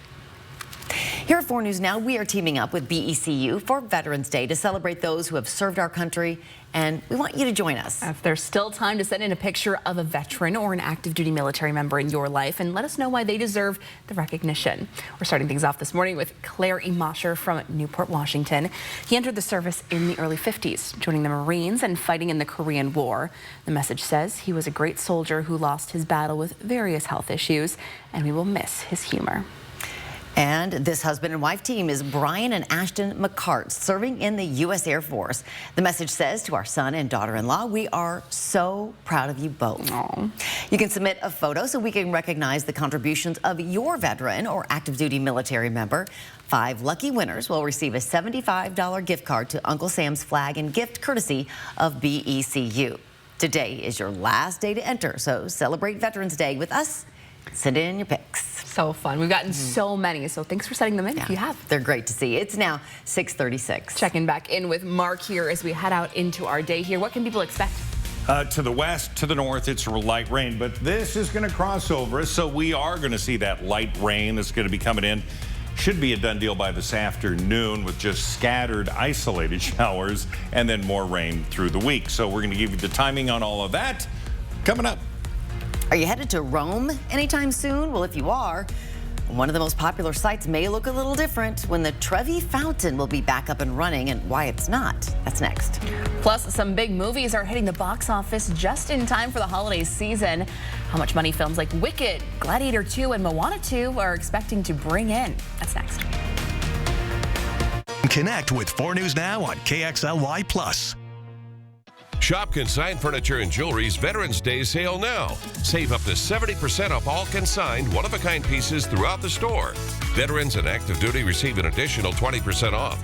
Here at 4 News Now, we are teaming up with BECU for Veterans Day to celebrate those who have served our country, and we want you to join us. If there's still time to send in a picture of a veteran or an active duty military member in your life and let us know why they deserve the recognition. We're starting things off this morning with Claire E. Mosher from Newport, Washington. He entered the service in the early 50s, joining the Marines and fighting in the Korean War. The message says he was a great soldier who lost his battle with various health issues, and we will miss his humor. And this husband and wife team is Brian and Ashton McCart, serving in the U.S. Air Force. The message says to our son and daughter-in-law, we are so proud of you both. Aww. You can submit a photo so we can recognize the contributions of your veteran or active duty military member. 5 lucky winners will receive a $75 gift card to Uncle Sam's Flag and Gift courtesy of BECU. Today is your last day to enter, so celebrate Veterans Day with us. Send in your pics. So fun. We've gotten so many, so thanks for sending them in if you have. They're great to see. It's now 6:36. Checking back in with Mark here as we head out into our day here. What can people expect? To the west, to the north, it's light rain, but this is going to cross over us, so we are going to see that light rain that's going to be coming in. Should be a done deal by this afternoon with just scattered, isolated showers and then more rain through the week. So we're going to give you the timing on all of that coming up. Are you headed to Rome anytime soon? Well, if you are, one of the most popular sites may look a little different when the Trevi Fountain will be back up and running, and why it's not. That's next. Plus, some big movies are hitting the box office just in time for the holiday season. How much money films like Wicked, Gladiator 2, and Moana 2 are expecting to bring in. That's next. Connect with 4 News Now on KXLY+. Shop Consigned Furniture and Jewelry's Veterans Day sale now. Save up to 70% off all consigned, one-of-a-kind pieces throughout the store. Veterans and active duty receive an additional 20% off.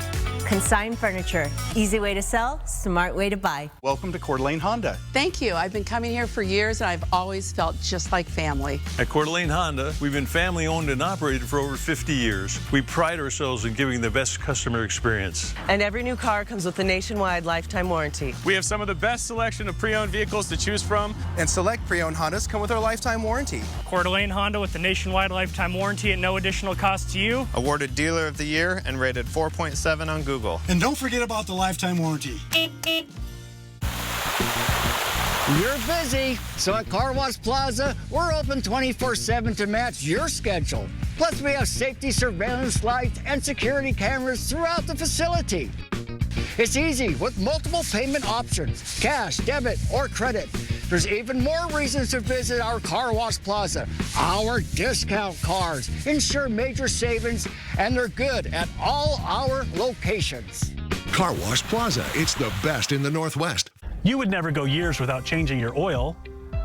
Consigned Furniture. Easy way to sell, smart way to buy. Welcome to Coeur d'Alene Honda. Thank you. I've been coming here for years, and I've always felt just like family. At Coeur d'Alene Honda, we've been family owned and operated for over 50 years. We pride ourselves in giving the best customer experience. And every new car comes with a nationwide lifetime warranty. We have some of the best selection of pre-owned vehicles to choose from. And select pre-owned Hondas come with our lifetime warranty. Coeur d'Alene Honda with the nationwide lifetime warranty at no additional cost to you. Awarded Dealer of the Year and rated 4.7 on Google. And don't forget about the lifetime warranty. You're busy, so at Car Wash Plaza, we're open 24/7 to match your schedule. Plus, we have safety surveillance lights and security cameras throughout the facility. It's easy with multiple payment options, cash, debit, or credit. There's even more reasons to visit our Car Wash Plaza. Our discount cars ensure major savings, and they're good at all our locations. Car Wash Plaza, it's the best in the Northwest. You would never go years without changing your oil.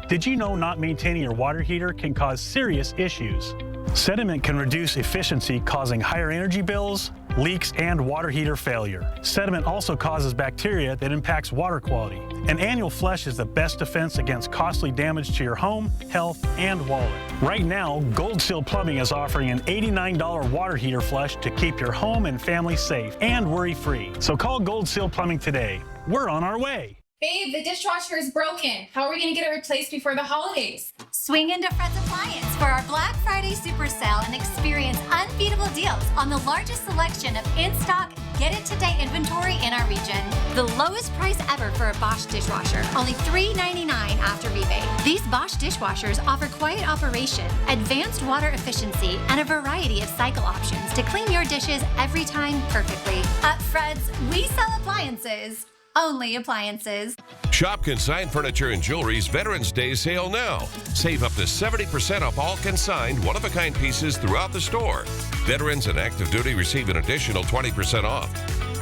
Did you know not maintaining your water heater can cause serious issues? Sediment can reduce efficiency, causing higher energy bills leaks, and water heater failure. Sediment also causes bacteria that impacts water quality. An annual flush is the best defense against costly damage to your home, health, and wallet. Right now, Gold Seal Plumbing is offering an $89 water heater flush to keep your home and family safe and worry-free. So call Gold Seal Plumbing today. We're on our way. Babe, the dishwasher is broken. How are we going to get it replaced before the holidays? Swing into Fred's Appliance for our Black Friday Super Sale and experience unbeatable deals on the largest selection of in-stock, get-it-today inventory in our region. The lowest price ever for a Bosch dishwasher, only $3.99 after rebate. These Bosch dishwashers offer quiet operation, advanced water efficiency, and a variety of cycle options to clean your dishes every time perfectly. At Fred's, we sell appliances. Only appliances. Shop Consigned Furniture and Jewelry's Veterans Day sale now. Save up to 70% off all consigned one-of-a-kind pieces throughout the store. Veterans and active duty receive an additional 20% off.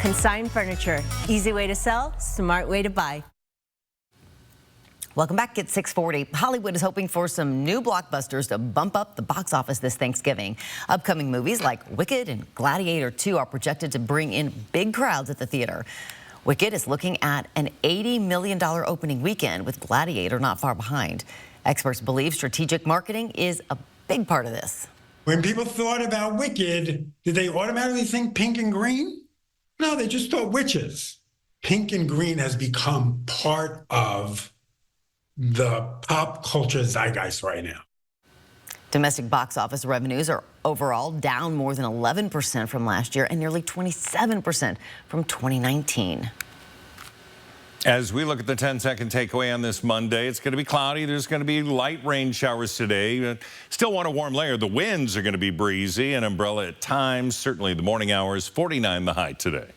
Consigned Furniture. Easy way to sell, smart way to buy. Welcome back at 6:40. Hollywood is hoping for some new blockbusters to bump up the box office this Thanksgiving. Upcoming movies like Wicked and Gladiator 2 are projected to bring in big crowds at the theater. Wicked is looking at an $80 million opening weekend, with Gladiator not far behind. Experts believe strategic marketing is a big part of this. When people thought about Wicked, did they automatically think pink and green? No, they just thought witches. Pink and green has become part of the pop culture zeitgeist right now. Domestic box office revenues are overall down more than 11% from last year and nearly 27% from 2019. As we look at the 10-second takeaway on this Monday, it's going to be cloudy. There's going to be light rain showers today. Still want a warm layer. The winds are going to be breezy and umbrella at times. Certainly the morning hours, 49 the high today.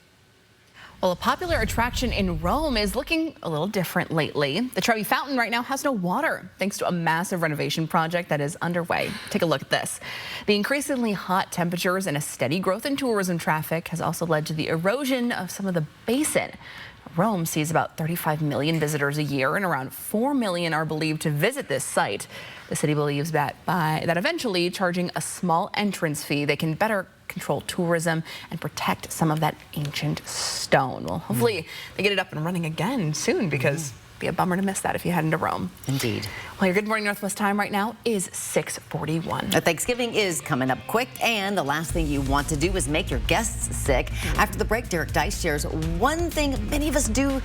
Well, a popular attraction in Rome is looking a little different lately. The Trevi Fountain right now has no water, thanks to a massive renovation project that is underway. Take a look at this. The increasingly hot temperatures and a steady growth in tourism traffic has also led to the erosion of some of the basin. Rome sees about 35 million visitors a year, and around 4 million are believed to visit this site. The city believes that eventually charging a small entrance fee, they can better control tourism and protect some of that ancient stone. Well, hopefully they get it up and running again soon, because it'd be a bummer to miss that if you head into Rome. Indeed. Well, your Good Morning Northwest time right now is 6:41. Thanksgiving is coming up quick, and the last thing you want to do is make your guests sick. After the break, Derek Dice shares one thing many of us do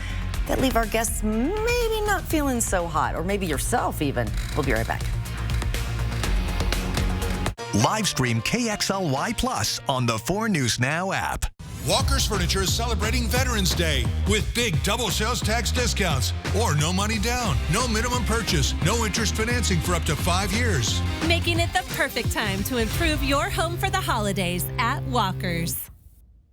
that leave our guests maybe not feeling so hot, or maybe yourself even. We'll be right back. Live stream KXLY Plus on the 4 News Now app. Walker's Furniture is celebrating Veterans Day with big double sales tax discounts, or no money down, no minimum purchase, no interest financing for up to 5 years. Making it the perfect time to improve your home for the holidays at Walker's.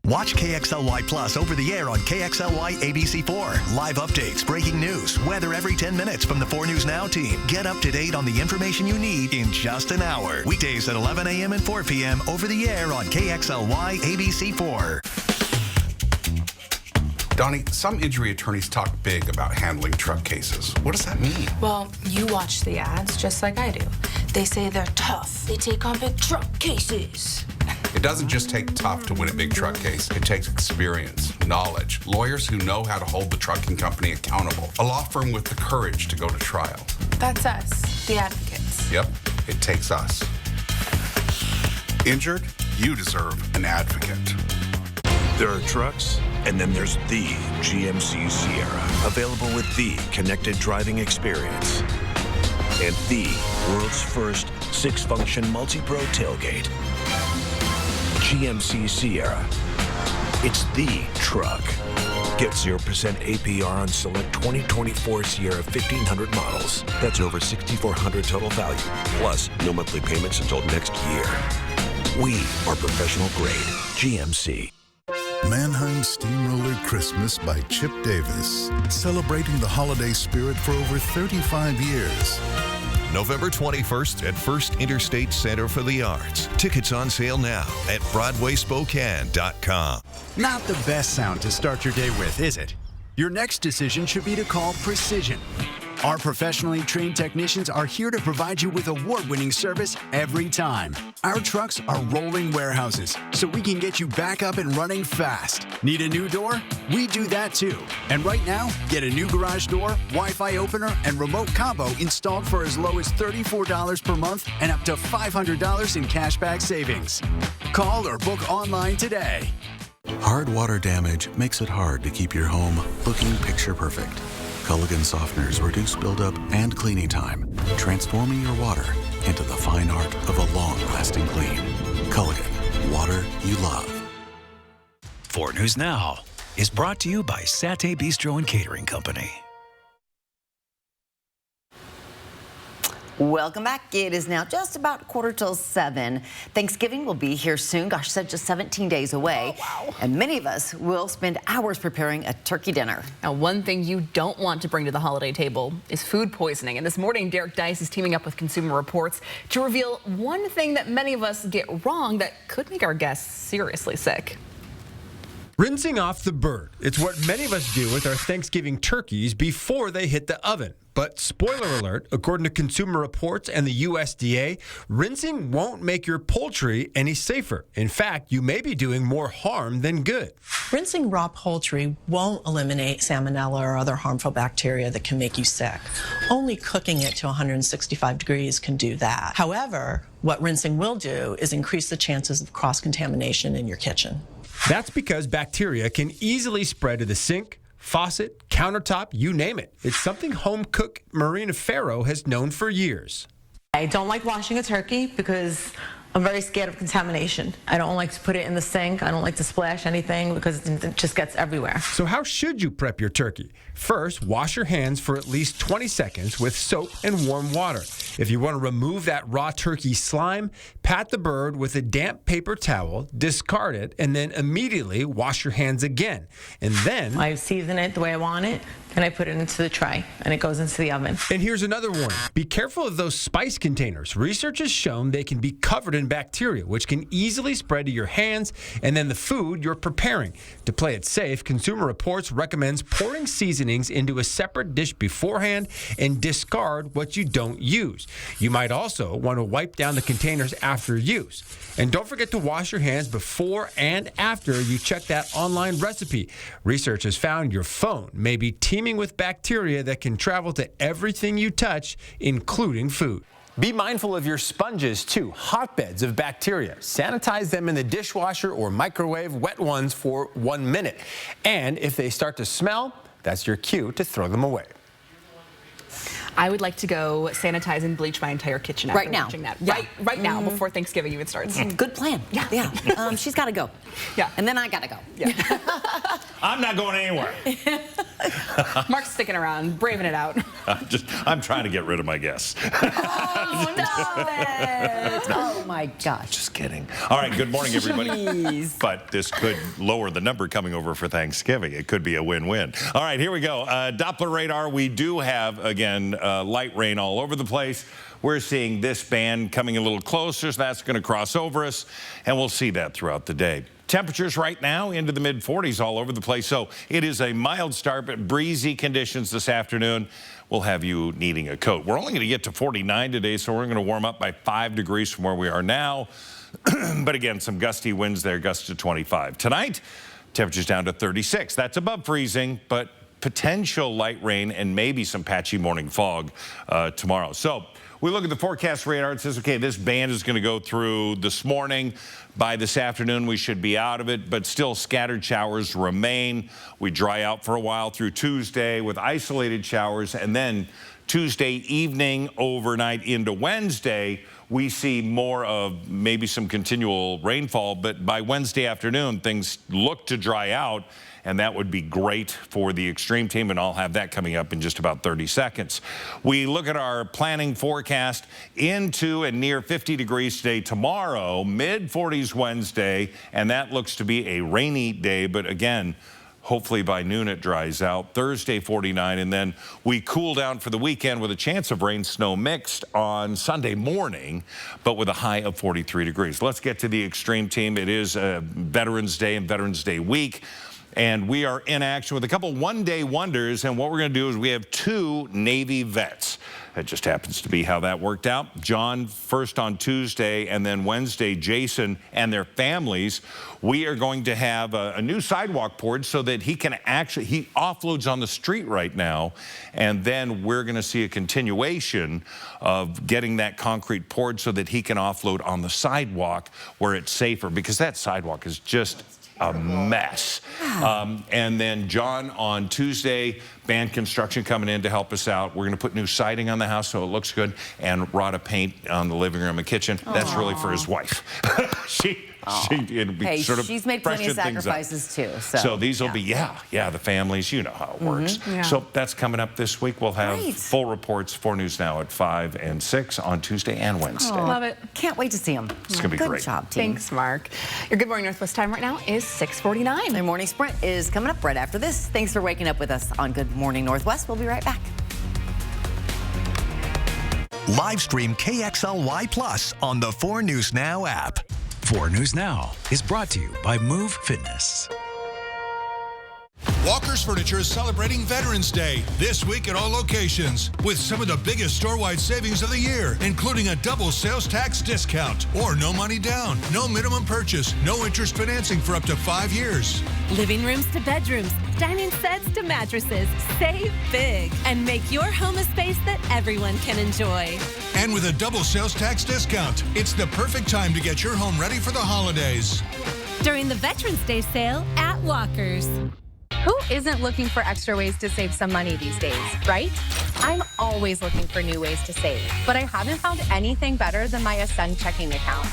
Watch KXLY Plus over the air on KXLY ABC4. Live updates, breaking news, weather every 10 minutes from the 4 News Now team. Get up to date on the information you need in just an hour. Weekdays at 11 a.m. and 4 p.m. over the air on KXLY ABC4. Donnie, some injury attorneys talk big about handling truck cases. What does that mean? Well, you watch the ads just like I do. They say they're tough. They take on big truck cases. It doesn't just take tough to win a big truck case. It takes experience, knowledge, lawyers who know how to hold the trucking company accountable, a law firm with the courage to go to trial. That's us, the advocates. Yep, it takes us. Injured? You deserve an advocate. There are trucks, and then there's the GMC Sierra, available with the connected driving experience and the world's first 6-function multi-pro tailgate. GMC Sierra. It's the truck. Get 0% APR on select 2024 Sierra 1500 models. That's over $6,400 total value, plus no monthly payments until next year. We are professional grade GMC. Mannheim Steamroller Christmas by Chip Davis, celebrating the holiday spirit for over 35 years. November 21st at First Interstate Center for the Arts. Tickets on sale now at BroadwaySpokane.com. Not the best sound to start your day with, is it? Your next decision should be to call Precision. Our professionally trained technicians are here to provide you with award-winning service every time. Our trucks are rolling warehouses, so we can get you back up and running fast. Need a new door? We do that too. And right now, get a new garage door, Wi-Fi opener, and remote combo installed for as low as $34 per month and up to $500 in cashback savings. Call or book online today. Hard water damage makes it hard to keep your home looking picture perfect. Culligan softeners reduce buildup and cleaning time, transforming your water into the fine art of a long-lasting clean. Culligan, water you love. 4 News Now is brought to you by Satay Bistro and Catering Company. Welcome back. It is now just about 6:45. Thanksgiving will be here soon. Gosh, said just 17 days away. Oh, wow. And many of us will spend hours preparing a turkey dinner. Now, one thing you don't want to bring to the holiday table is food poisoning. And this morning, Derek Dice is teaming up with Consumer Reports to reveal one thing that many of us get wrong that could make our guests seriously sick. Rinsing off the bird. It's what many of us do with our Thanksgiving turkeys before they hit the oven. But spoiler alert, according to Consumer Reports and the USDA, rinsing won't make your poultry any safer. In fact, you may be doing more harm than good. Rinsing raw poultry won't eliminate salmonella or other harmful bacteria that can make you sick. Only cooking it to 165 degrees can do that. However, what rinsing will do is increase the chances of cross-contamination in your kitchen. That's because bacteria can easily spread to the sink, faucet, countertop, you name it. It's something home cook Marina Farrow has known for years. I don't like washing a turkey because I'm very scared of contamination. I don't like to put it in the sink. I don't like to splash anything because it just gets everywhere. So how should you prep your turkey? First, wash your hands for at least 20 seconds with soap and warm water. If you want to remove that raw turkey slime, pat the bird with a damp paper towel, discard it, and then immediately wash your hands again. And then I season it the way I want it, and I put it into the tray, and it goes into the oven. And here's another warning. Be careful of those spice containers. Research has shown they can be covered in bacteria, which can easily spread to your hands and then the food you're preparing. To play it safe, Consumer Reports recommends pouring seasonings into a separate dish beforehand and discard what you don't use. You might also want to wipe down the containers after use. And don't forget to wash your hands before and after you check that online recipe. Research has found your phone may be teeming with bacteria that can travel to everything you touch, including food. Be mindful of your sponges, too. Hotbeds of bacteria. Sanitize them in the dishwasher or microwave wet ones for 1 minute. And if they start to smell, that's your cue to throw them away. I would like to go sanitize and bleach my entire kitchen after watching that. Yeah. Right now, before Thanksgiving even starts. Good plan. Yeah. She's got to go. Yeah. And then I got to go. Yeah. I'm not going anywhere. Mark's sticking around, braving it out. I'm trying to get rid of my guests. Oh, stop it. Oh, my gosh. Just kidding. All right, good morning, everybody. Jeez. But this could lower the number coming over for Thanksgiving. It could be a win-win. All right, here we go. Doppler radar, we do have, again, light rain all over the place. We're seeing this band coming a little closer, so that's going to cross over us, and we'll see that throughout the day. Temperatures right now into the mid-40s all over the place, so it is a mild start, but breezy conditions this afternoon will have you needing a coat. We're only going to get to 49 today, so we're going to warm up by 5 degrees from where we are now. But again, some gusty winds there, gusts to 25. Tonight, temperatures down to 36. That's above freezing, but potential light rain and maybe some patchy morning fog tomorrow. So we look at the forecast radar. It says, okay, this band is going to go through this morning. By this afternoon, we should be out of it, but still scattered showers remain. We dry out for a while through Tuesday with isolated showers, and then Tuesday evening, overnight into Wednesday, we see more of maybe some continual rainfall, but by Wednesday afternoon, things look to dry out, and that would be great for the extreme team, and I'll have that coming up in just about 30 seconds. We look at our planning forecast into and near 50 degrees today. Tomorrow, mid-40s Wednesday, and that looks to be a rainy day, but again, hopefully by noon it dries out. Thursday, 49, and then we cool down for the weekend with a chance of rain, snow mixed on Sunday morning, but with a high of 43 degrees. Let's get to the extreme team. It is Veterans Day and Veterans Day week. And we are in action with a couple one-day wonders. And what we're going to do is we have 2 Navy vets. That just happens to be how that worked out. John first on Tuesday, and then Wednesday, Jason and their families. We are going to have a new sidewalk poured so that he can actually, he offloads on the street right now, and then we're going to see a continuation of getting that concrete poured so that he can offload on the sidewalk where it's safer, because that sidewalk is just a mess. And then John on Tuesday, Band Construction coming in to help us out. We're going to put new siding on the house so it looks good, and Rada paint on the living room and kitchen. That's really for his wife. It'll be sort of she's made plenty of sacrifices too. So these will be, the families, you know how it works. So that's coming up this week. We'll have full reports for News Now at 5 and 6 on Tuesday and Wednesday. Love it. Can't wait to see them. It's going to be Good great. job, team. Thanks, Mark. Your Good Morning Northwest time right now is 6:49. Their morning sprint is coming up right after this. Thanks for waking up with us on Good Morning Northwest. We'll be right back. Live stream KXLY Plus on the 4 News Now app. 4 News Now is brought to you by Move Fitness. Walker's Furniture is celebrating Veterans Day this week at all locations with some of the biggest store-wide savings of the year, including a double sales tax discount or no money down, no minimum purchase, no interest financing for up to 5 years. Living rooms to bedrooms, dining sets to mattresses. Save big and make your home a space that everyone can enjoy. And with a double sales tax discount, it's the perfect time to get your home ready for the holidays. During the Veterans Day sale at Walker's. Who isn't looking for extra ways to save some money these days, right? I'm always looking for new ways to save, but I haven't found anything better than my Ascend checking account.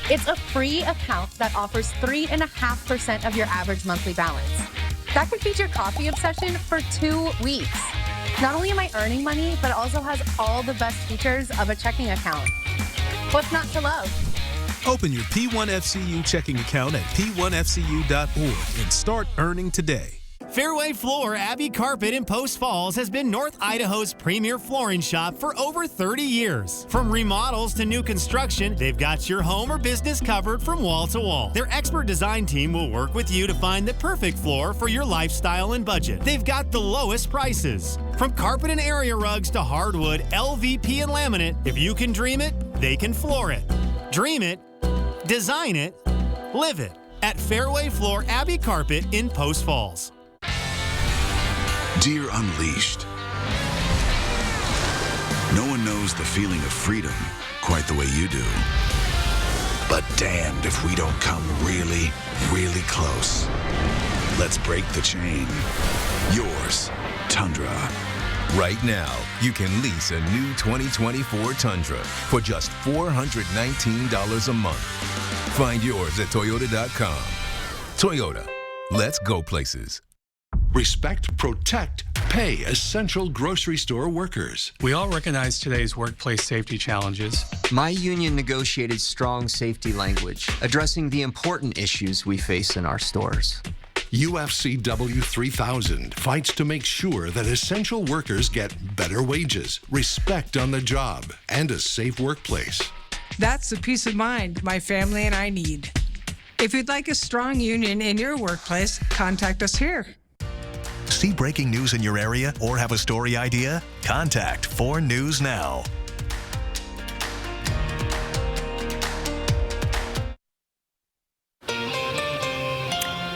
It's a free account that offers 3.5% of your average monthly balance. That can feed your coffee obsession for 2 weeks. Not only am I earning money, but it also has all the best features of a checking account. What's not to love? Open your P1FCU checking account at p1fcu.org and start earning today. Fairway Floor Abbey Carpet in Post Falls has been North Idaho's premier flooring shop for over 30 years. From remodels to new construction, they've got your home or business covered from wall to wall. Their expert design team will work with you to find the perfect floor for your lifestyle and budget. They've got the lowest prices. From carpet and area rugs to hardwood, LVP and laminate, if you can dream it, they can floor it. Dream it, design it, live it at Fairway Floor Abbey Carpet in Post Falls. Deer Unleashed. No one knows the feeling of freedom quite the way you do. But damned if we don't come really, really close. Let's break the chain. Yours, Tundra. Right now, you can lease a new 2024 Tundra for just $419 a month. Find yours at Toyota.com. Toyota, let's go places. Respect, protect, pay essential grocery store workers. We all recognize today's workplace safety challenges. My union negotiated strong safety language, addressing the important issues we face in our stores. UFCW 3000 fights to make sure that essential workers get better wages, respect on the job, and a safe workplace. That's the peace of mind my family and I need. If you'd like a strong union in your workplace, contact us here. See breaking news in your area or have a story idea? Contact 4 News Now.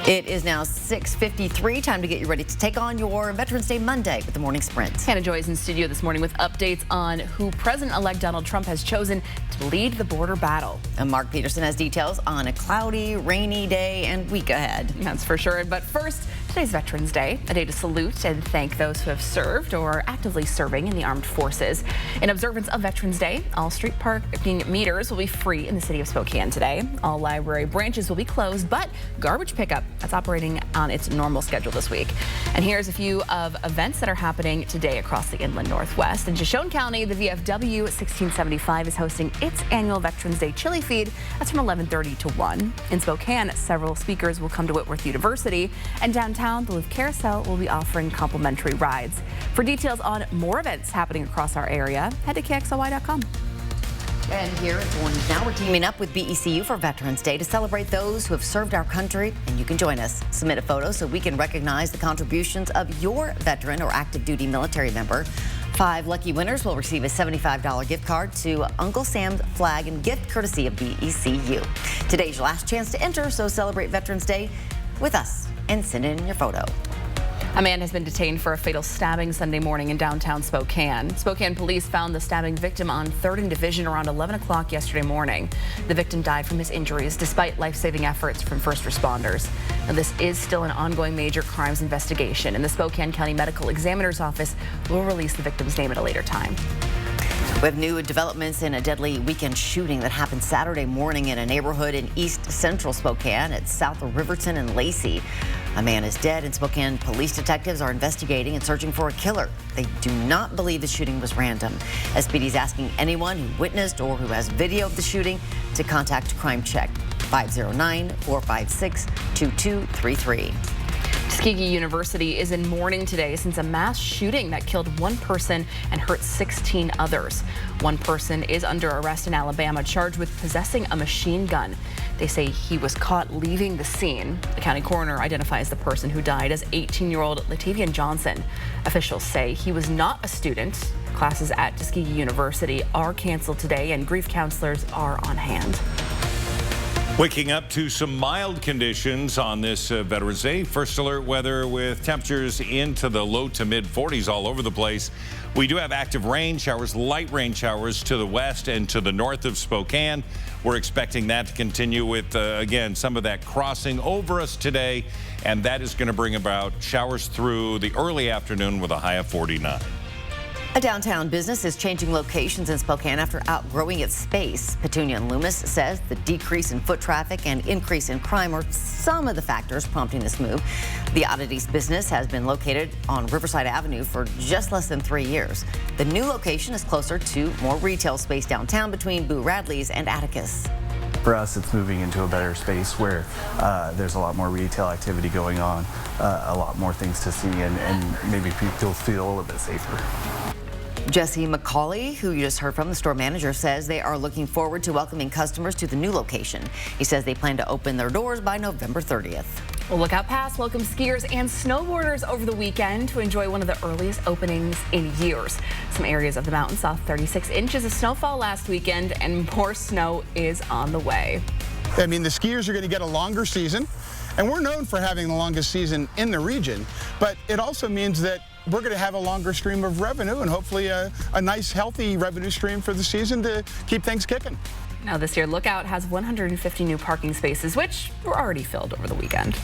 It is now 6:53. Time to get you ready to take on your Veterans Day Monday with the Morning Sprint. Hannah Joy is in studio this morning with updates on who President-elect Donald Trump has chosen to lead the border battle. And Mark Peterson has details on a cloudy, rainy day and week ahead. That's for sure. But first, today's Veterans Day, a day to salute and thank those who have served or are actively serving in the armed forces. In observance of Veterans Day, all street parking meters will be free in the city of Spokane today. All library branches will be closed, but garbage pickup, that's operating on its normal schedule this week. And here's a few of events that are happening today across the inland Northwest. In Shoshone County, the VFW 1675 is hosting its annual Veterans Day chili feed. That's from 11:30 to 1. In Spokane, several speakers will come to Whitworth University, and downtown, the Louvre Carousel will be offering complimentary rides. For details on more events happening across our area, head to KXLY.com. And here at 4 News Now, we're teaming up with BECU for Veterans Day to celebrate those who have served our country, and you can join us. Submit a photo so we can recognize the contributions of your veteran or active duty military member. 5 lucky winners will receive a $75 gift card to Uncle Sam's Flag and Gift courtesy of BECU. Today's your last chance to enter, so celebrate Veterans Day with us and send in your photo. A man has been detained for a fatal stabbing Sunday morning in downtown Spokane. Spokane police found the stabbing victim on 3rd and Division around 11 o'clock yesterday morning. The victim died from his injuries despite life-saving efforts from first responders. Now, this is still an ongoing major crimes investigation, and the Spokane County Medical Examiner's Office will release the victim's name at a later time. We have new developments in a deadly weekend shooting that happened Saturday morning in a neighborhood in East Central Spokane at south of Riverton and Lacey. A man is dead, and Spokane police detectives are investigating and searching for a killer. They do not believe the shooting was random. SPD is asking anyone who witnessed or who has video of the shooting to contact Crime Check 509-456-2233. Tuskegee University is in mourning today since a mass shooting that killed 1 person and hurt 16 others. 1 person is under arrest in Alabama, charged with possessing a machine gun. They say he was caught leaving the scene. The county coroner identifies the person who died as 18-year-old Latavian Johnson. Officials say he was not a student. Classes at Tuskegee University are canceled today, and grief counselors are on hand. Waking up to some mild conditions on this Veterans Day. First alert weather with temperatures into the low to mid 40s all over the place. We do have active rain showers, light rain showers to the west and to the north of Spokane. We're expecting that to continue with, again, some of that crossing over us today. And that is going to bring about showers through the early afternoon with a high of 49. A downtown business is changing locations in Spokane after outgrowing its space. Petunia and Loomis says the decrease in foot traffic and increase in crime are some of the factors prompting this move. The Oddities business has been located on Riverside Avenue for just less than 3 years. The new location is closer to more retail space downtown between Boo Radley's and Atticus. For us, it's moving into a better space where there's a lot more retail activity going on, a lot more things to see, and maybe people feel a little bit safer. Jesse McCauley, who you just heard from, the store manager, says they are looking forward to welcoming customers to the new location. He says they plan to open their doors by November 30th. Well, Lookout Pass welcomes skiers and snowboarders over the weekend to enjoy one of the earliest openings in years. Some areas of the mountain saw 36 inches of snowfall last weekend, and more snow is on the way. I mean, the skiers are going to get a longer season, and we're known for having the longest season in the region, but it also means that we're going to have a longer stream of revenue and hopefully a nice, healthy revenue stream for the season to keep things kicking. Now, this year, Lookout has 150 new parking spaces, which were already filled over the weekend.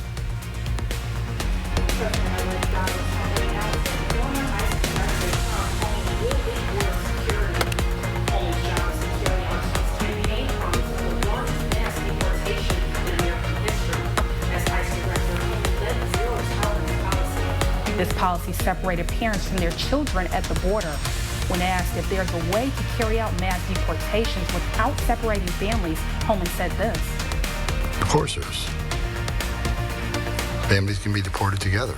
This policy separated parents from their children at the border. When asked if there's a way to carry out mass deportations without separating families, Holman said this. Of course there's. Families can be deported together.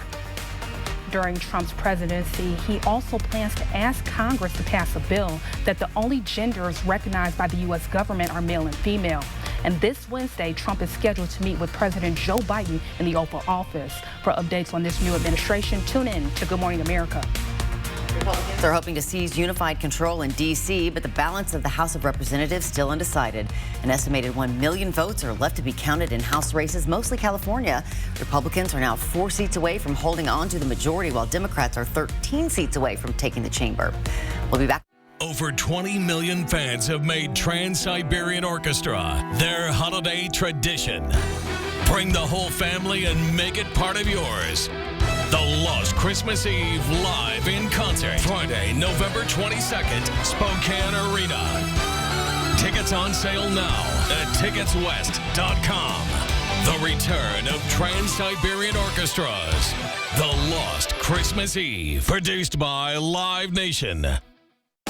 During Trump's presidency, he also plans to ask Congress to pass a bill that the only genders recognized by the U.S. government are male and female. And this Wednesday, Trump is scheduled to meet with President Joe Biden in the Oval Office. For updates on this new administration, tune in to Good Morning America. Republicans are hoping to seize unified control in D.C., but the balance of the House of Representatives still undecided. An estimated 1 million votes are left to be counted in House races, mostly California. Republicans are now 4 seats away from holding on to the majority, while Democrats are 13 seats away from taking the chamber. We'll be back. Over 20 million fans have made Trans-Siberian Orchestra their holiday tradition. Bring the whole family and make it part of yours. The Lost Christmas Eve live in concert. Friday, November 22nd, Spokane Arena. Tickets on sale now at ticketswest.com. The return of Trans-Siberian Orchestras. The Lost Christmas Eve. Produced by Live Nation.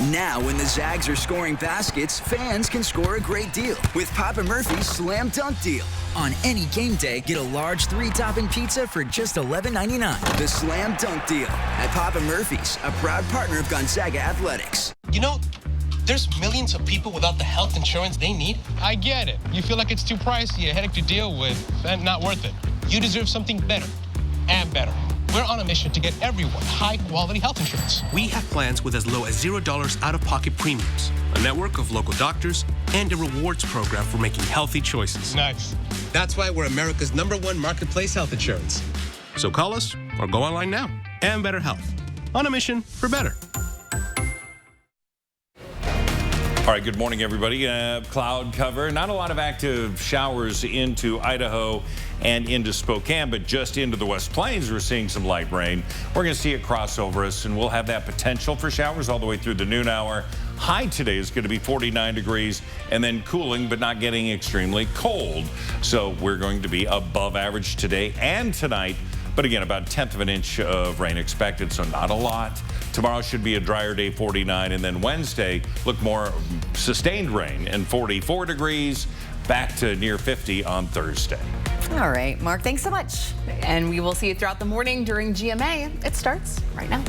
Now, when the Zags are scoring baskets, fans can score a great deal with Papa Murphy's Slam Dunk Deal. On any game day, get a large 3-topping pizza for just $11.99. The Slam Dunk Deal at Papa Murphy's, a proud partner of Gonzaga Athletics. You know, There's millions of people without the health insurance they need. I get it. You feel like it's too pricey, a headache to deal with, and not worth it. You deserve something better and better. We're on a mission to get everyone high-quality health insurance. We have plans with as low as $0 out-of-pocket premiums, a network of local doctors, and a rewards program for making healthy choices. Nice. That's why we're America's #1 marketplace health insurance. So call us or go online now. And Better Health. On a mission for better. All right, good morning, everybody. Cloud cover. Not a lot of active showers into Idaho and into Spokane, but just into the West Plains, we're seeing some light rain. We're going to see it cross over us, and we'll have that potential for showers all the way through the noon hour. High today is going to be 49 degrees, and then cooling, but not getting extremely cold. So we're going to be above average today and tonight. But again, about 1/10 of an inch of rain expected, so not a lot. Tomorrow should be a drier day, 49, and then Wednesday, look more sustained rain and 44 degrees, back to near 50 on Thursday. All right, Mark, thanks so much. And we will see you throughout the morning during GMA. It starts right now.